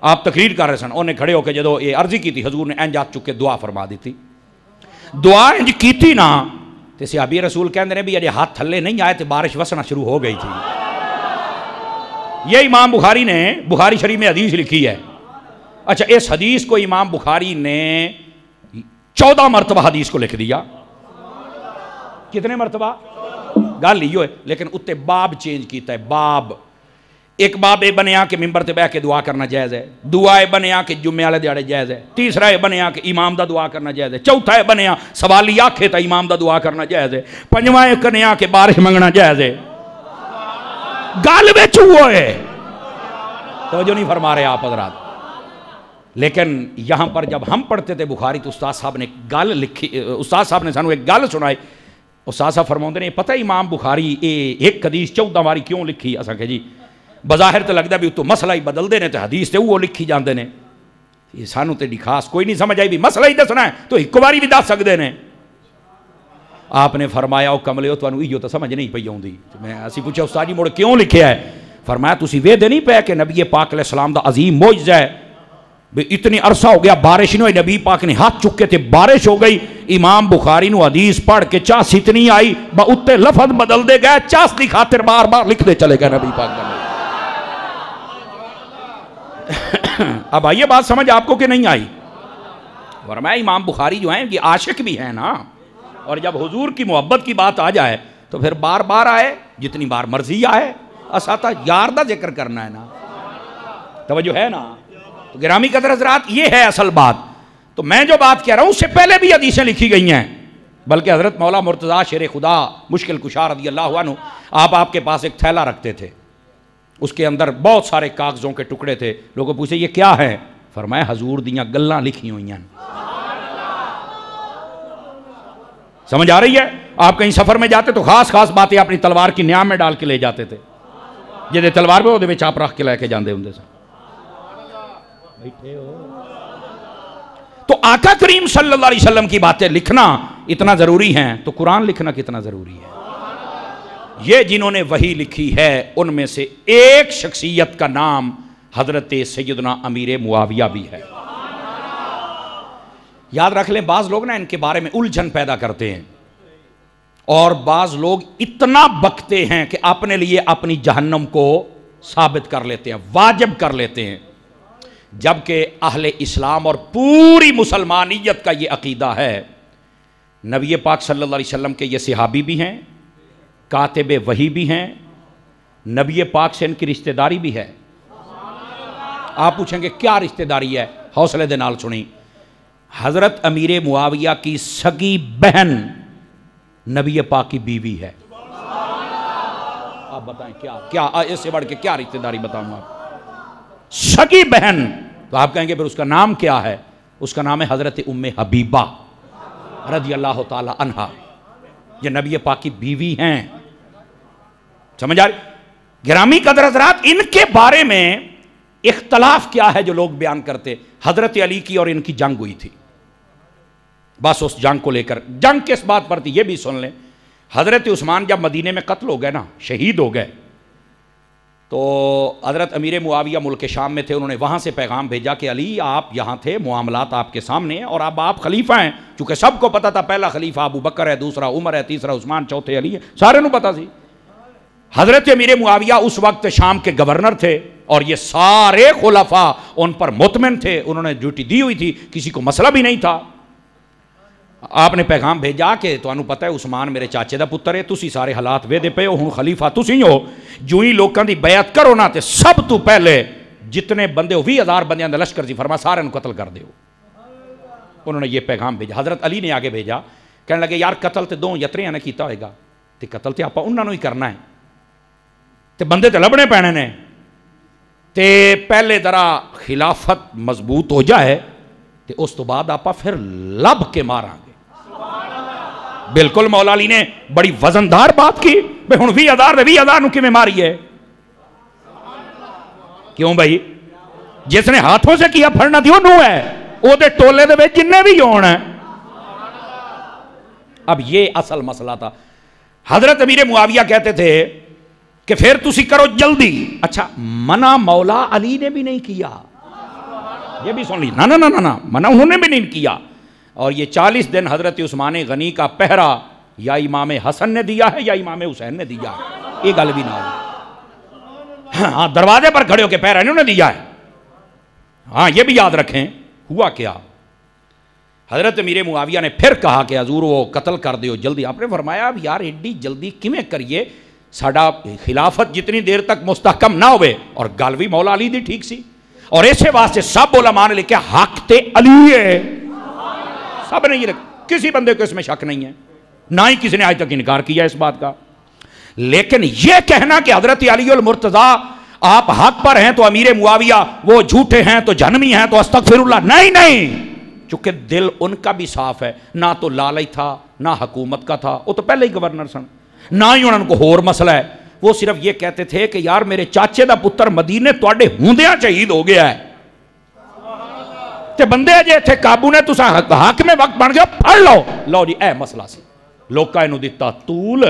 آپ تقریر کر رہے سن، انہیں کھڑے ہو کے جدو یہ عرضی کی تھی حضور نے انج ہاتھ چک کے دعا فرما دیتی. دعا انج کیتی نا تے صحابی رسول کہندے نے بھی اجے ہاتھ تھلے نہیں آئے تے بارش وسنا شروع ہو گئی تھی. یہ امام بخاری نے بخاری شریف میں حدیث لکھی ہے. اچھا اس حدیث کو امام بخاری نے 14 مرتبہ حدیث کو لکھ دیا. کتنے مرتبہ؟ گل ہی ہوئے، لیکن اتے باب چینج کیتا ہے. باب ایک باب یہ بنیا کہ ممبر تے بیٹھ کے دعا کرنا جائز ہے. دعا یہ بنیا کہ جمعے والے دیہڑے جائز ہے. تیسرا یہ بنیا کہ امام دا دعا کرنا جائز ہے. چوتھا یہ بنیا سوالی آکھے تا امام دا دعا کرنا جائز ہے. پنجواں یہ بنیا کہ بارش منگنا جائز ہے. گل وچ ہوئے، توجہ نہیں فرما رہے آپ حضرات. لیکن یہاں پر جب ہم پڑھتے تھے بخاری تو استاد صاحب نے گل لکھی، استاد صاحب نے سانو ایک گل سنائی. استاد صاحب فرماؤندے نے پتہ امام بخاری ایک حدیث 14 باری کیوں لکھی؟ اساں کہ جی بظاہر تو لگتا بھی تو مسئلہ ہی بدل دے نے تے حدیث تے وہ لکھی جاندے نے. یہ سانو تے خاص کوئی نہیں سمجھ آئی بھی مسئلہ ہی دسنا ہے تو ایک باری بھی دس سکدے نے. آپ نے فرمایا او کملے تانوں ایو تو سمجھ نہیں پئی اوندی. میں اسی پوچھا استاد جی مڑ کیوں لکھیا ہے؟ فرمایا تسی ویدے نہیں پے کہ نبی پاک علیہ السلام دا عظیم معجزہ ہے بھی اتنی عرصہ ہو گیا بارش نہیں ہوئی، نبی پاک نے ہاتھ چکے تھے بارش ہو گئی. امام بخاری نو حدیث پڑھ کے چاس اتنی آئی با اتے لفظ بدل دے گئے، چاس دی خاطر بار بار لکھ دے چلے گئے نبی پاک نے. اب آئیے بات سمجھ آپ کو کہ نہیں آئی؟ فرمایا امام بخاری جو ہیں یہ عاشق بھی ہیں نا، اور جب حضور کی محبت کی بات آ جائے تو پھر بار بار آئے، جتنی بار مرضی آئے. اساتہ یار دا ذکر کرنا ہے نا، توجہ ہے نا. تو گرامی قدر حضرات یہ ہے اصل بات. تو میں جو بات کہہ رہا ہوں اس سے پہلے بھی حدیثیں لکھی گئی ہیں، بلکہ حضرت مولا مرتضیٰ شیر خدا مشکل کشا رضی اللہ عنہ آپ کے پاس ایک تھیلا رکھتے تھے، اس کے اندر بہت سارے کاغذوں کے ٹکڑے تھے. لوگوں پوچھے یہ کیا ہے؟ فرمایا حضور دیاں گلاں لکھی ہوئی ہیں. سمجھ آ رہی ہے؟ آپ کہیں سفر میں جاتے تو خاص باتیں اپنی تلوار کی نیام میں ڈال کے لے جاتے تھے، جہاں تلوار پہ وہ آپ رکھ کے لے کے جاندے ہوں. تو آقا کریم صلی اللہ علیہ وسلم کی باتیں لکھنا اتنا ضروری ہیں تو قرآن لکھنا کتنا ضروری ہے. یہ جنہوں نے وحی لکھی ہے ان میں سے ایک شخصیت کا نام حضرت سیدنا امیر معاویہ بھی ہے. یاد رکھ لیں، بعض لوگ نا ان کے بارے میں الجھن پیدا کرتے ہیں، اور بعض لوگ اتنا بکتے ہیں کہ اپنے لیے اپنی جہنم کو ثابت کر لیتے ہیں، واجب کر لیتے ہیں، جبکہ اہل اسلام اور پوری مسلمانیت کا یہ عقیدہ ہے. نبی پاک صلی اللہ علیہ وسلم کے یہ صحابی بھی ہیں، کاتب وحی بھی ہیں، نبی پاک سے ان کی رشتہ داری بھی ہے. آپ پوچھیں گے کیا رشتہ داری ہے؟ حوصلے دے نال سنیں. حضرت امیر معاویہ کی سگی بہن نبی پاک کی بیوی ہے. آپ بتائیں کیا اس سے بڑھ کے کیا رشتہ داری بتاؤں آپ؟ سگی بہن. تو آپ کہیں گے پھر اس کا نام کیا ہے؟ اس کا نام ہے حضرت ام حبیبہ رضی اللہ تعالی عنہا. یہ نبی پاک کی بیوی ہیں. سمجھ آ رہی؟ گرامی قدر حضرات، ان کے بارے میں اختلاف کیا ہے جو لوگ بیان کرتے؟ حضرت علی کی اور ان کی جنگ ہوئی تھی. بس اس جنگ کو لے کر، جنگ کس بات پر تھی یہ بھی سن لیں. حضرت عثمان جب مدینے میں قتل ہو گئے نا، شہید ہو گئے، تو حضرت امیر معاویہ ملک شام میں تھے. انہوں نے وہاں سے پیغام بھیجا کہ علی آپ یہاں تھے، معاملات آپ کے سامنے ہیں، اور اب آپ خلیفہ ہیں. چونکہ سب کو پتا تھا پہلا خلیفہ ابو بکر ہے، دوسرا عمر ہے، تیسرا عثمان، چوتھے علی ہے، سارے نو پتا سی. حضرت امیر معاویہ اس وقت شام کے گورنر تھے، اور یہ سارے خلفاء ان پر مطمئن تھے. انہوں نے ڈیوٹی دی ہوئی تھی، کسی کو مسئلہ بھی نہیں تھا. آپ نے پیغام بھیجا کہ تانوں پتہ ہے عثمان میرے چاچے دا پتر ہے، تسی سارے حالات ویدے پے ہو، ہن خلیفہ تسی ہو، جو ہی لوکاں دی بیعت کرو نا تے سب تو پہلے جتنے بندے ہو 20,000 بندیاں دا لشکر سی، فرما سارے نو قتل کر دیو. انہوں نے یہ پیغام بھیجا. حضرت علی نے آگے بھیجا، کہنے لگے یار قتل تے دو یتریاں نے کیتا ہوئے گا، تے قتل تے آپا انہاں نو ہی کرنا ہے، تے بندے تے لبنے پینے نے، تے پہلے ذرا خلافت مضبوط ہو جائے تے اس تو بعد آپا پھر لب کے ماراں گے. بالکل مولا علی نے بڑی وزندار بات کی. بھئی ہن 20,000 دے 20,000 نو کیویں ماری ہے؟ کیوں بھائی؟ جس نے ہاتھوں سے کیا پھڑنا تھی وہ نو ہے، وہ دے ٹولے دے وچ جننے بھی ہون ہیں. اب یہ اصل مسئلہ تھا. حضرت امیر معاویہ کہتے تھے کہ پھر تسی کرو جلدی. اچھا، منع مولا علی نے بھی نہیں کیا، یہ بھی سن لی. نا نا نا نا منع انہوں نے بھی نہیں کیا. اور یہ 40 دن حضرت عثمان غنی کا پہرا یا امام حسن نے دیا ہے یا امام حسین نے دیا ہے، یہ گل بھی نہ ہو. ہاں، دروازے پر کھڑے ہو کے پہرا انہوں نے دیا ہے. ہاں یہ بھی یاد رکھیں. ہوا کیا؟ حضرت امیر معاویہ نے پھر کہا کہ حضور وہ قتل کر دیو جلدی. آپ نے فرمایا اب یار ایڈی جلدی کیویں کریے، ساڈا خلافت جتنی دیر تک مستحکم نہ ہوئے. اور گل بھی مولا علی دی ٹھیک سی، اور اسے واسطے سب علماء نے لکھا حق تے علی ہے. سب نے یہ رکھ، کسی بندے کو اس میں شک نہیں ہے، نہ ہی کسی نے آج تک انکار کیا اس بات کا. لیکن یہ کہنا کہ حضرت علی المرتضیٰ آپ حق پر ہیں تو امیر معاویہ وہ جھوٹے ہیں تو جہنمی ہیں تو استغفر اللہ، نہیں. چونکہ دل ان کا بھی صاف ہے، نہ تو لالچ تھا نہ حکومت کا تھا، وہ تو پہلے ہی گورنر سن، نہ ہی انہوں کو ہور مسئلہ ہے. وہ صرف یہ کہتے تھے کہ یار میرے چاچے دا پتر مدینے تواڈے ہوندیاں شہید ہو گیا ہے، تے بندے جے تھے قابو نے تساں حق میں وقت بن گیا پڑھ لو جی اے مسئلہ سی. لوکاں اینو دتا طول،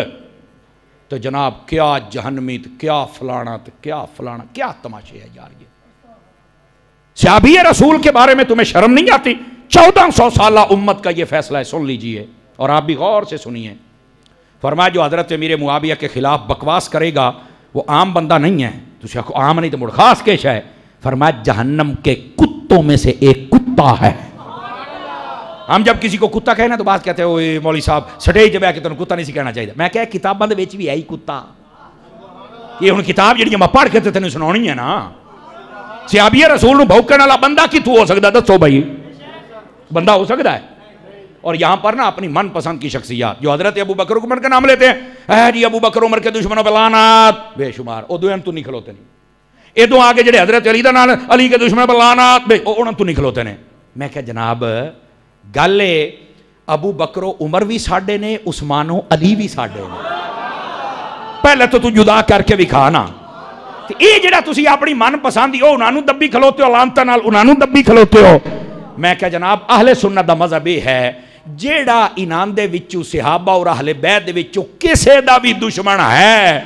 تو جناب کیا جہنمی تے کیا فلانا تے کیا فلانا، کیا تماشے ہے یار. یہ صحابی رسول کے بارے میں تمہیں شرم نہیں آتی؟ 1400 سالہ امت کا یہ فیصلہ ہے، سن لیجئے اور آپ بھی غور سے سنیے. فرمایا جو حضرت امیر معاویہ کے خلاف بکواس کرے گا وہ عام بندہ نہیں ہے. تو عام نہیں تو مڑ خاص کیش ہے. فرمایا جہنم کے کتوں میں سے ایک کتا ہے. ہم جب کسی کو کتا کہنا تو بات کہتے ہیں مولوی صاحب سٹیج پہ آ کے تمہیں کتا نہیں سی کہنا چاہیے. میں کہا کتاباں دے وچ بھی ہے ہی کتا. یہ ہن کتاب جڑی میں پڑھ کے تینوں سناونی ہے نا. صحابی رسول نو بھوکن والا بندہ کتوں ہو سکتا؟ دسو بھائی، بندہ ہو سکتا ہے؟ اور یہاں پر نا اپنی من پسند کی شخصیات جو حضرت ابو بکر عمر کا نام لیتے ہیں، اے جی ابو بکر عمر کے دشمنوں پہ لعنت، بے شمار او دوئے تو نہیں کھلوتے نہیں، اے دو آگے جڑے حضرت علی دا نام علی کے دشمنوں پہ لعنت، انہوں تو نہیں کھلوتے نے۔ میں کہا جناب گالے ابو بکر عمر بھی ساڈے نے، عثمان و علی بھی ساڈے نے، پہلے تو جدا کر کے بھی کھانا۔ یہ جڑا تسی اپنی من پسند ہو انہوں دبی کھلوتے ہو، لعنتاں نال انہوں دبی کھلوتے ہو۔ میں کہا جناب اہل سنت دا مذہب یہ ہے جیڑا انہاں دے وچوں صحابہ اور اہل بیت دے وچوں کسے دا بھی دشمن ہے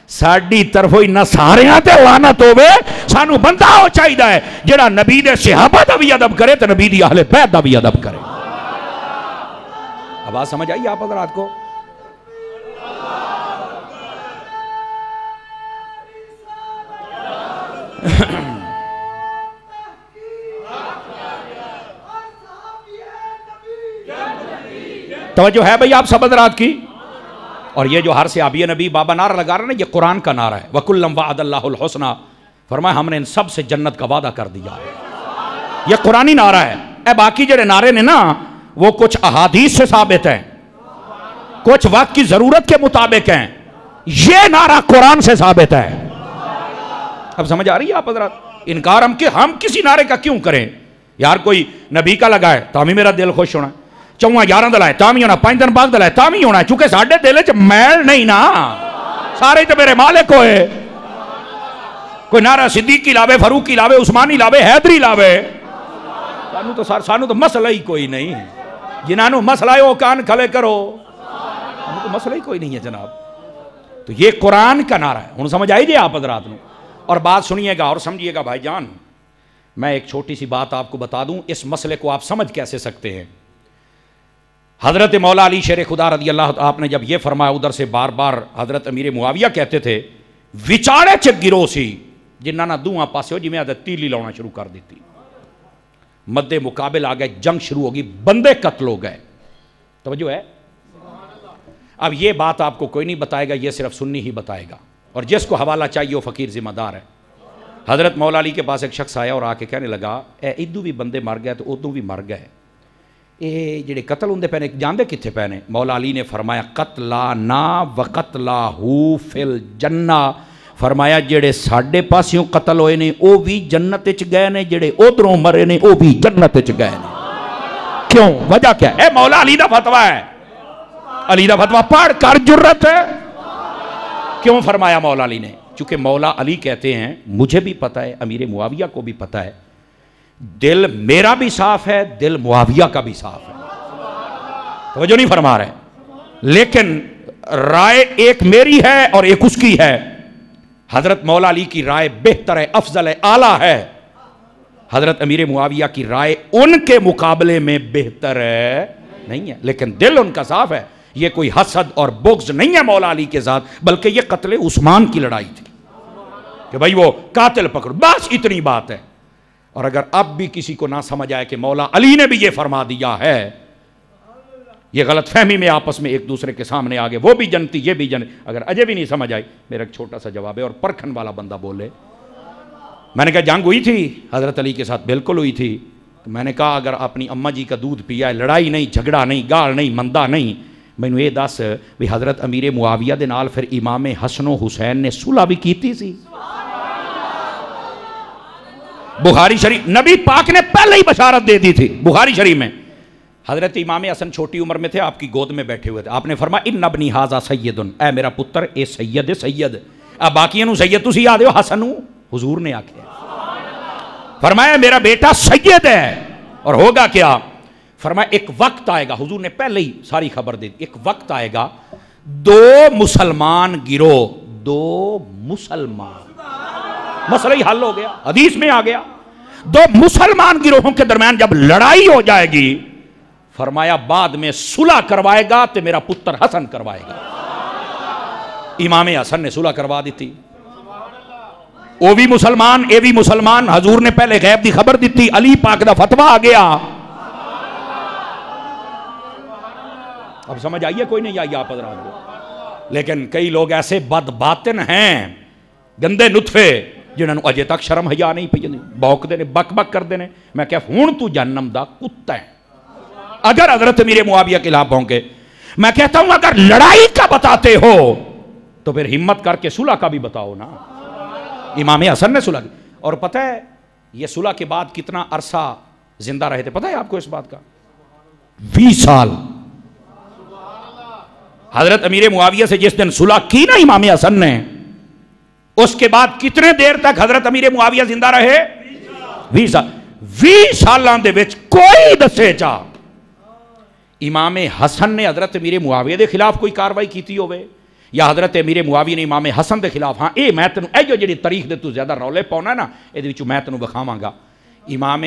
ساڈی طرفوں نہ ساریاں تے لعنت ہوے، سانو بندہ ہو چاہیدا ہے جیڑا نبی دے صحابہ دا بھی ادب کرے تے نبی دی اہل بیت دا بھی ادب کرے۔ آواز سمجھ آئی آپ حضرات کو؟ توجہ ہے بھئی آپ سب حضرات کی؟ اور یہ جو ہر صحابی نبی بابا نعرہ لگا رہا ہے نا، یہ قرآن کا نعرہ ہے، وَكُلًّا وَعَدَ اللَّهُ الْحُسْنَى، فرمایا ہم نے ان سب سے جنت کا وعدہ کر دیا ہے۔ یہ قرآنی نعرہ ہے۔ اے باقی جڑے نعرے نے نا وہ کچھ احادیث سے ثابت ہیں، کچھ وقت کی ضرورت کے مطابق ہیں، یہ نعرہ قرآن سے ثابت ہے۔ اب سمجھ آ رہی ہے آپ حضرات؟ انکار ہم کسی نعرے کا کیوں کریں؟ یار کوئی نبی کا لگائے تو ہمیں میرا دل خوش ہونا ہے، 4 دلائے تامی ہونا، 5 دن بعد دلائے تامی ہونا ہے، چونکہ ساڑھے دلے چ میل نہیں نا، سارے تو میرے مالک ہوئے۔ کوئی نعرہ صدیقی لاوے، فاروقی لاوے، عثمانی لاوے، حیدری لاوے، سانو تو مسئلہ ہی کوئی نہیں، جنہوں مسئلہ ہے وہ کان کھلے کرو، سانو تو مسئلہ ہی کوئی نہیں ہے جناب۔ تو یہ قرآن کا نعرہ ہے، انہوں سمجھ آئی جائے آپ حضرات نے؟ اور بات سنیے گا اور سمجھیے گا بھائی جان، میں ایک چھوٹی سی بات آپ کو بتا دوں، اس مسئلے کو آپ سمجھ کیسے سکتے ہیں۔ حضرت مولا علی شیر خدا رضی اللہ عنہ آپ نے جب یہ فرمایا، ادھر سے بار بار حضرت امیر معاویہ کہتے تھے وچاڑے چ گرو سی جنہ نہ دوہاں پاسے ہو جی میں عادت تیلی لاؤنا شروع کر دیتی، مد مقابل آ گئے، جنگ شروع ہوگی، بندے قتل ہو گئے۔ توجہ ہے؟ اب یہ بات آپ کو کوئی نہیں بتائے گا، یہ صرف سنی ہی بتائے گا، اور جس کو حوالہ چاہیے وہ فقیر ذمہ دار ہے۔ حضرت مولا علی کے پاس ایک شخص آیا اور آ کے کہنے لگا اے ادو بھی بندے مر گئے تو ادو بھی مر گئے، اے جڑے قتل ہوندے پہنے جاندے کتھے پہنے؟ مولا علی نے فرمایا قتلانا وقتلاہو فی الجنہ، فرمایا جڑے ساڑھے پاسیوں قتل ہوئے نے او بھی جنت اچ گئے نے، جڑے ادھروں مرے نے او بھی جنت اچ گئے نے۔ کیوں؟ وجہ کیا ہے؟ مولا علی دا فتویٰ ہے، علی دا فتویٰ پڑھ کر جرت ہے۔ کیوں فرمایا مولا علی نے؟ چونکہ مولا علی کہتے ہیں مجھے بھی پتہ ہے، امیر معاویہ کو بھی پتہ ہے، دل میرا بھی صاف ہے، دل معاویہ کا بھی صاف ہے، توجہ نہیں فرما رہے، لیکن رائے ایک میری ہے اور ایک اس کی ہے۔ حضرت مولا علی کی رائے بہتر ہے، افضل ہے، اعلیٰ ہے، حضرت امیر معاویہ کی رائے ان کے مقابلے میں بہتر ہے نہیں ہے، لیکن دل ان کا صاف ہے۔ یہ کوئی حسد اور بغض نہیں ہے مولا علی کے ساتھ، بلکہ یہ قتل عثمان کی لڑائی تھی کہ بھائی وہ قاتل پکڑو، بس اتنی بات ہے۔ اور اگر اب بھی کسی کو نہ سمجھ آئے کہ مولا علی نے بھی یہ فرما دیا ہے، یہ غلط فہمی میں آپس میں ایک دوسرے کے سامنے آگے، وہ بھی جنتی یہ بھی جنتی، اگر اجے بھی نہیں سمجھ آئی میرا ایک چھوٹا سا جواب ہے، اور پرکھن والا بندہ بولے میں نے کہا جنگ ہوئی تھی حضرت علی کے ساتھ؟ بالکل ہوئی تھی۔ میں نے کہا اگر اپنی اماں جی کا دودھ پیا ہے، لڑائی نہیں، جھگڑا نہیں، گال نہیں، مندہ نہیں، میں نے یہ دس بھی حضرت امیر معاویہ دے نال پھر امام حسن و حسین نے صلح بھی کیتی سی؟ بخاری شریف نبی پاک نے پہلے ہی بشارت دے دی تھی، بخاری شریف میں حضرت امام حسن چھوٹی عمر میں تھے، آپ کی گود میں بیٹھے ہوئے تھے، آپ نے فرمایا ان ابنی ھذا سید، اے میرا پتر اے سید سید، اب باقیوں سید تسی یاد ہو، حسن حضور نے آکھیا فرمایا میرا بیٹا سید ہے، اور ہوگا کیا؟ فرمایا ایک وقت آئے گا، حضور نے پہلے ہی ساری خبر دے دی، ایک وقت آئے گا دو مسلمان گروہ، دو مسلمان، مسئلہ ہی حل ہو گیا، حدیث میں آ گیا، دو مسلمان گروہوں کے درمیان جب لڑائی ہو جائے گی، فرمایا بعد میں صلح کروائے گا تو میرا پتر حسن کروائے گا۔ امام حسن نے صلح کروا دی تھی، وہ بھی مسلمان اے بھی مسلمان، حضور نے پہلے غیب دی خبر دی تھی، علی پاک دا فتویٰ آ گیا۔ اب سمجھ آئیے کوئی نہیں آئیے آپ حضرات کو؟ لیکن کئی لوگ ایسے بد باطن ہیں، گندے نطفے، جنہوں اجے تک شرم حیا نہیں پی جاندی، بوک دے نے، بک بک کر دے نے۔ میں کہا ہون تو جہنم دا کتا ہے، اگر حضرت امیر معاویہ کے خلاف بھونکے. میں کہتا ہوں اگر لڑائی کا بتاتے ہو تو پھر ہمت کر کے صلح کا بھی بتاؤ نا. امام حسن نے صلح کی. اور پتہ ہے یہ صلح کے بعد کتنا عرصہ زندہ رہے تھے؟ پتہ ہے آپ کو اس بات کا؟ 20 سال. حضرت امیر معاویہ سے جس دن صلح کی نا امام حسن نے، اس کے بعد کتنے دیر تک حضرت امیر معاویہ زندہ رہے؟ 20 سال. 20 سالاں دے وچ کوئی دسے چاہ امام حسن نے حضرت امیر معاویہ دے خلاف کوئی کاروائی کیتی ہوئے یا حضرت امیر معاویہ نے امام حسن دے خلاف. ہاں اے میں تینوں اے جو جڑی تاریخ دے تو زیادہ رولے پاؤنا نا اے وچوں میں تینوں بخاواں گا. امام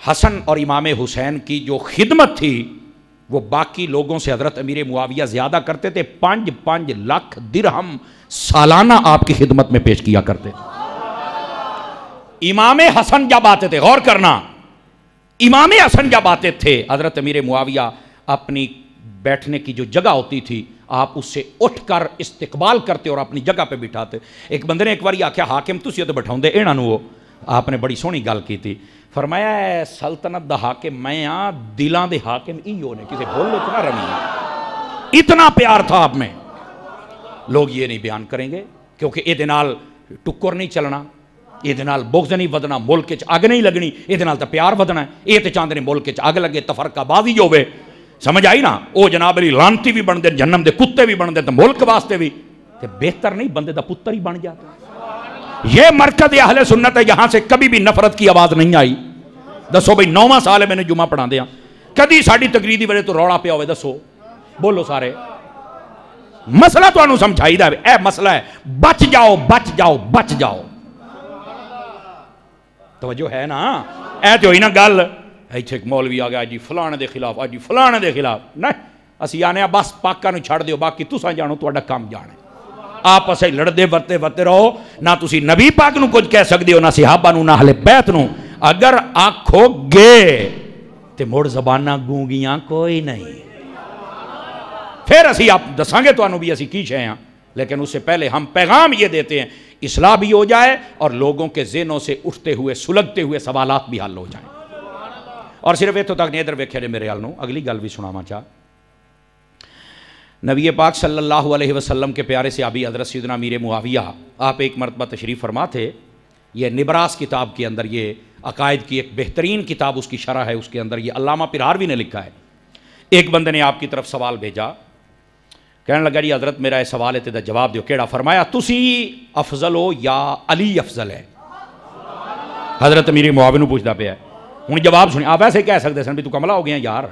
حسن اور امام حسین کی جو خدمت تھی وہ باقی لوگوں سے حضرت امیر معاویہ زیادہ کرتے تھے. 5 لاکھ درہم سالانہ آپ کی خدمت میں پیش کیا کرتے. امام حسن جب آتے تھے، غور کرنا، امام حسن جب آتے تھے حضرت امیر معاویہ اپنی بیٹھنے کی جو جگہ ہوتی تھی آپ اس سے اٹھ کر استقبال کرتے اور اپنی جگہ پہ بٹھاتے. ایک بندے نے ایک بار آکھیا حاکم تسی تو بٹھاؤں دے اینا نو. آپ نے بڑی سونی گل کی تھی. فرمایا ہے سلطنت دا حاکم میں ہاں، دلاں دے حاکم ایو نے، کسے بھول لو اتنا رمی. اتنا پیار تھا آپ میں. لوگ یہ نہیں بیان کریں گے کیونکہ اے دنال ٹکر نہیں چلنا، اے دنال بغض نہیں ودنا، ملک چ اگ نہیں لگنی، اے دنال تا پیار ودنا ہے. اے تے چاندے نے ملک چ اگ لگے، تفرقہ بازی جو ہوئے. سمجھ آئی نا؟ او جناب علی لانتی بھی بن دے، جہنم دے کتے بھی بن دے، تو ملک واسطے بھی تے بہتر نہیں بندے دا پتر ہی بن جاتا. یہ مرکز اہل سنت ہے، یہاں سے کبھی بھی نفرت کی آواز نہیں آئی. دسو بھئی 9واں سال ہے میں نے جمعہ پڑھا دیا، کدی ساڑی تقریر دی وجہ تو روڑا پیا ہوئے؟ دسو بولو سارے. مسئلہ تو انہوں سمجھائی دا اے مسئلہ ہے بچ جاؤ بچ جاؤ بچ جاؤ. توجہ ہے نا؟ اے تو ہی نا گل ایتھے ایک مولوی آ گیا جی فلانے دے خلاف، جی فلانے دے خلاف. نہیں اسی آنے بس پاکاں نو چھڑ دیو، باقی تساں جانو تہاڈا کام جانے. آپ اسے لڑدے ورتے رہو. نہ تسی نبی پاک نو کچھ کہہ سکدے ہو، نہ صحابہ نو، نہ اہل بیت نو. اگر آکھو گے تے مڑ زباناں گونگیاں کوئی نہیں. پھر اسی آپ دساں گے تو انہوں بھی اسی کی شے ہیں، لیکن اس سے پہلے ہم پیغام یہ دیتے ہیں اصلاح بھی ہو جائے اور لوگوں کے ذہنوں سے اٹھتے ہوئے سلگتے ہوئے سوالات بھی حل ہو جائیں. اور صرف اتو تک نہیں ادھر ویکھے جے میرے حال اگلی گل بھی سناواں چاہ. نبی پاک صلی اللہ علیہ وسلم کے پیارے صحابی حضرت سیدنا امیر معاویہ آپ ایک مرتبہ تشریف فرما تھے. یہ نبراس کتاب کے اندر، یہ عقائد کی ایک بہترین کتاب اس کی شرح ہے، اس کے اندر یہ علامہ پرہاروی نے لکھا ہے. ایک بندے نے آپ کی طرف سوال بھیجا، کہنے لگا جی حضرت میرا یہ سوال ہے تے جواب دیو. کیڑا؟ فرمایا تسی افضل ہو یا علی افضل ہے؟ حضرت امیر معاویہ نو پوچھدا پیا ہے. ہوں جواب سنیں. آپ ایسے کہہ سکتے سن بھی تو کملا ہو گیا یار،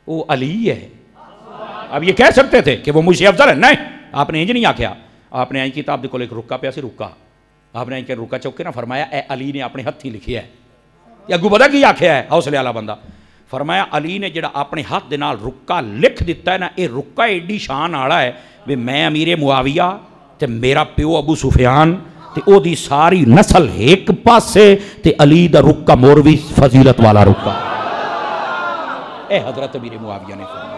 وہ علی ہے. اب یہ کہہ سکتے تھے کہ وہ مجھ سے افضل ہے؟ نہیں، آپ نے انج نہیں آکھیا. آپ نے کتاب دے کول ایک رکا پیا سی، رکا آپ نے رکا چوک کے نا فرمایا اے علی نے اپنے ہاتھی لکھیا ہے. یا اگوں پتہ کی آکھیا ہے حوصلے والا بندہ؟ فرمایا علی نے جڑا اپنے ہاتھ دے نال رکا لکھ دیتا ہے نا، اے رکا ایڈی شان والا ہے بھی میں امیر معاویہ تے میرا پیو ابو سفیان تے او دی ساری نسل ایک پاسے تے علی دا رکا موروی فضیلت والا رکا. اے حضرت امیر معاویہ نے فرمایا.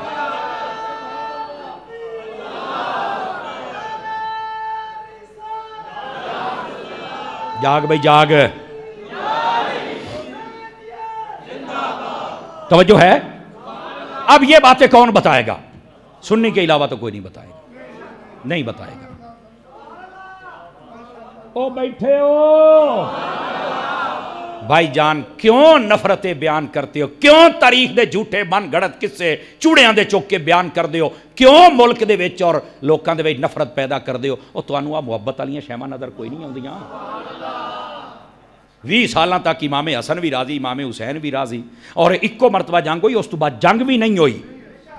جاگ بھئی جاگ، توجہ ہے. اب یہ باتیں کون بتائے گا؟ سننے کے علاوہ تو کوئی نہیں بتائے گا، نہیں بتائے گا. او بیٹھے ہو بھائی جان، کیوں نفرتیں بیان کرتے ہو؟ کیوں تاریخ دے جھوٹے من گھڑت قصے چوڑیاں دے چوک کے بیان کر دے ہو؟ کیوں ملک دے وچ اور لوکاں دے وچ نفرت پیدا کر دے ہو؟ او تانوں آ محبت والیاں شیواں نظر کوئی نہیں آندیاں؟ 20 سالاں تک امام حسن بھی راضی، امام حسین بھی راضی، اور ایکو مرتبہ جنگ ہوئی، اس تو بعد جنگ بھی نہیں ہوئی.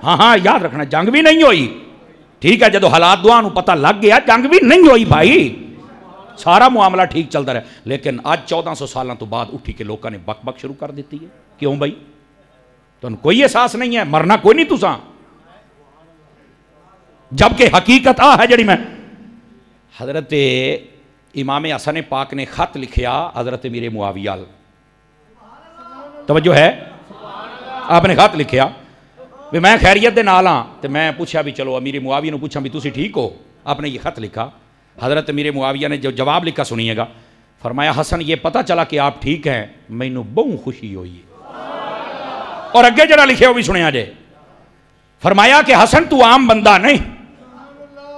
ہاں یاد رکھنا جنگ بھی نہیں ہوئی. ٹھیک ہے، جدو حالات دعا نو پتہ لگ گیا جنگ بھی نہیں ہوئی بھائی، سارا معاملہ ٹھیک چلتا رہا. لیکن آج 1400 سالاں تو بعد اٹھی کے لوگوں نے بک بک شروع کر دیتی ہے. کیوں بھائی؟ تو کوئی احساس نہیں ہے، مرنا کوئی نہیں تساں، جبکہ حقیقت ہے جڑی میں. حضرت امام حسن پاک نے خط لکھیا حضرت امیر معاویہ، توجہ ہے، آپ نے خط لکھیا بھی میں خیریت دے نال ہاں. تے میں پوچھا بھی چلو امیر معاویہ نے پوچھا بھی تسی ٹھیک ہو؟ آپ نے یہ خط لکھا. حضرت امیر معاویہ نے جو جواب لکھا سنیے گا. فرمایا حسن یہ پتہ چلا کہ آپ ٹھیک ہیں، مینوں بہت خوشی ہوئی. اور اگے جڑا لکھے وہ بھی سنیا جے، فرمایا کہ حسن تو عام بندہ نہیں،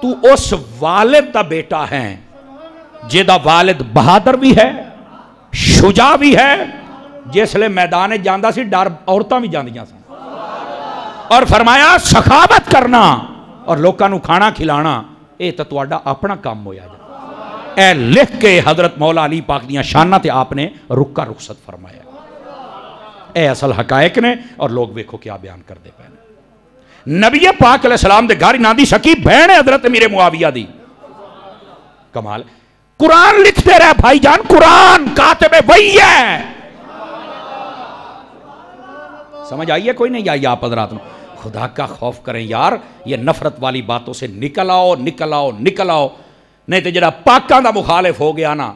تو اس والد دا بیٹا ہے جیدہ والد بہادر بھی ہے، شجاع بھی ہے، جس لئے میدان جاندہ سی ڈر عورتاں بھی جاندیاں سن، اور فرمایا سخاوت کرنا اور لوکاں نو کھانا کھلانا اے تا تواڈا اپنا کام ہویا جا۔ اے لکھ کے حضرت مولا علی پاک دیاں شانہ تے آپ نے رکا رخصت فرمایا، اے اصل حقائق نے، اور لوگ ویکھو کیا بیان کر دے پہنے۔ نبی پاک علیہ السلام دے گھر ناندی سکی بہن حضرت امیر معاویہ دی، کمال۔ قرآن لکھتے رہے بھائی جان، قرآن کاتب وحی ہے، سمجھ آئیے کوئی نہیں آئی آپ حضرات میں؟ خدا کا خوف کریں یار، یہ نفرت والی باتوں سے نکل آؤ نکل آؤ نکل آؤ، نہیں تو جڑا پاکاں دا مخالف ہو گیا نا،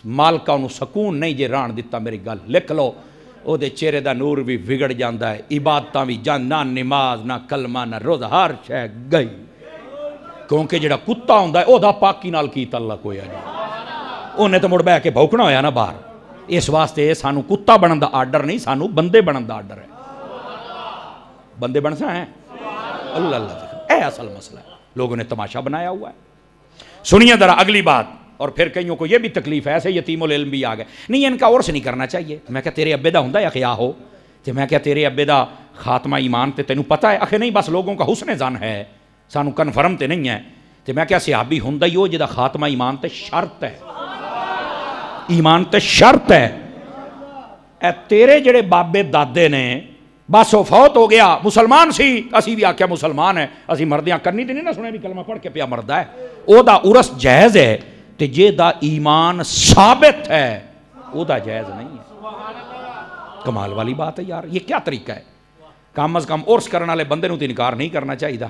مالکہ انہوں سکون نہیں جے ران دیتا، میری گل لکھ لو، او دے چہرے دا نور بھی بگڑ جاندا ہے، عبادتاں بھی جان، نہ نماز نہ کلمہ نہ روزہ، ہر شے گئی، کیونکہ جڑا کتا ہوندا ہے او دا پاکی نال کی تعلق ہویا نہیں، انہیں تو مڑ بہ کے بھوکنا ہویا نا باہر، اس واسطے سانو کتا بنن دا آرڈر نہیں، سانو بندے بنن دا آرڈر ہے، بندے بن سا ہیں اللہ اللہ، اے اصل مسئلہ ہے، لوگوں نے تماشا بنایا ہوا ہے۔ سنیے ذرا اگلی بات، اور پھر کئیوں کو یہ بھی تکلیف ہے، ایسے یتیم العلم بھی آگئے، نہیں ان کا عرس نہیں کرنا چاہیے، میں کہا تیرے ابے دا ہوندا یا خیا ہو، تو میں کہا تیرے ابے دا خاتمہ ایمان تے تینوں پتہ ہے، اکھے نہیں بس لوگوں کا حسن زن ہے، سانو کنفرم تے نہیں ہے، تو میں کہا صحابی ہوندا ہی ہو جدا خاتمہ ایمان تے شرط ہے، ایمان تے شرط ہے، اے تیرے جڑے بابے دادے نے بس وہ فوت ہو گیا، مسلمان سی، اسی بھی آکھیا مسلمان ہے، اسی مردیاں کرنی تے نہیں نہ سنے بھی کلمہ پڑھ کے پیا مردہ ہے، او دا عرس جائز ہے، تے جے دا ایمان ثابت ہے او دا جائز نہیں ہے۔ کمال والی بات ہے یار، یہ کیا طریقہ ہے؟ کم از کم عرس کرنا لے بندے نو تے انکار نہیں کرنا چاہیے دا،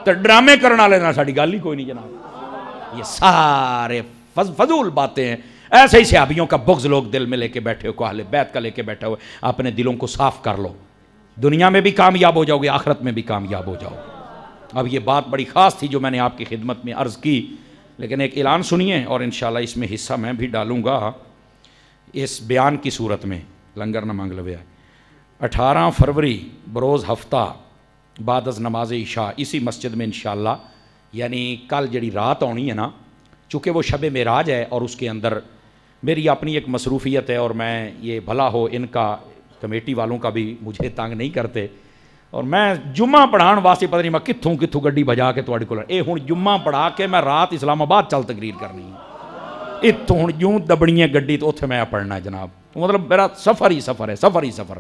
تے ڈرامے کرنا لے نہ ساڑی گال ہی کوئی نہیں جناب، یہ سارے فضول باتیں ہیں۔ ایسے ہی صحابیوں کا بغض لوگ دل میں لے کے بیٹھے ہو، کو اہل بیت کا لے کے بیٹھے ہوئے، اپنے دلوں کو صاف کر لو، دنیا میں بھی کامیاب ہو جاؤ گے، آخرت میں بھی کامیاب ہو جاؤ گے۔ اب یہ بات بڑی خاص تھی جو میں نے آپ کی خدمت میں عرض کی، لیکن ایک اعلان سنیے اور انشاءاللہ اس میں حصہ میں بھی ڈالوں گا اس بیان کی صورت میں، لنگر نہ مانگ لوے 18 فروری بروز ہفتہ بعد از نماز عشاء اسی مسجد میں انشاءاللہ، یعنی کل جڑی رات ہونی ہے نا، چونکہ وہ شب معراج ہے اور اس کے اندر میری اپنی ایک مصروفیت ہے، اور میں یہ بھلا ہو ان کا کمیٹی والوں کا بھی مجھے تنگ نہیں کرتے، اور میں جمعہ پڑھان واسطے پتہ نہیں میں کتھوں گڈی بجا کے تواڈے کول اے ہن جمعہ پڑھا کے میں رات اسلام آباد چل تقریر کرنی ہے، اتوں ہن جوں دبڑیاں گڈی تو اتھے میں پڑھنا ہے جناب، مطلب میرا سفر ہی سفر ہے، سفر ہی سفر۔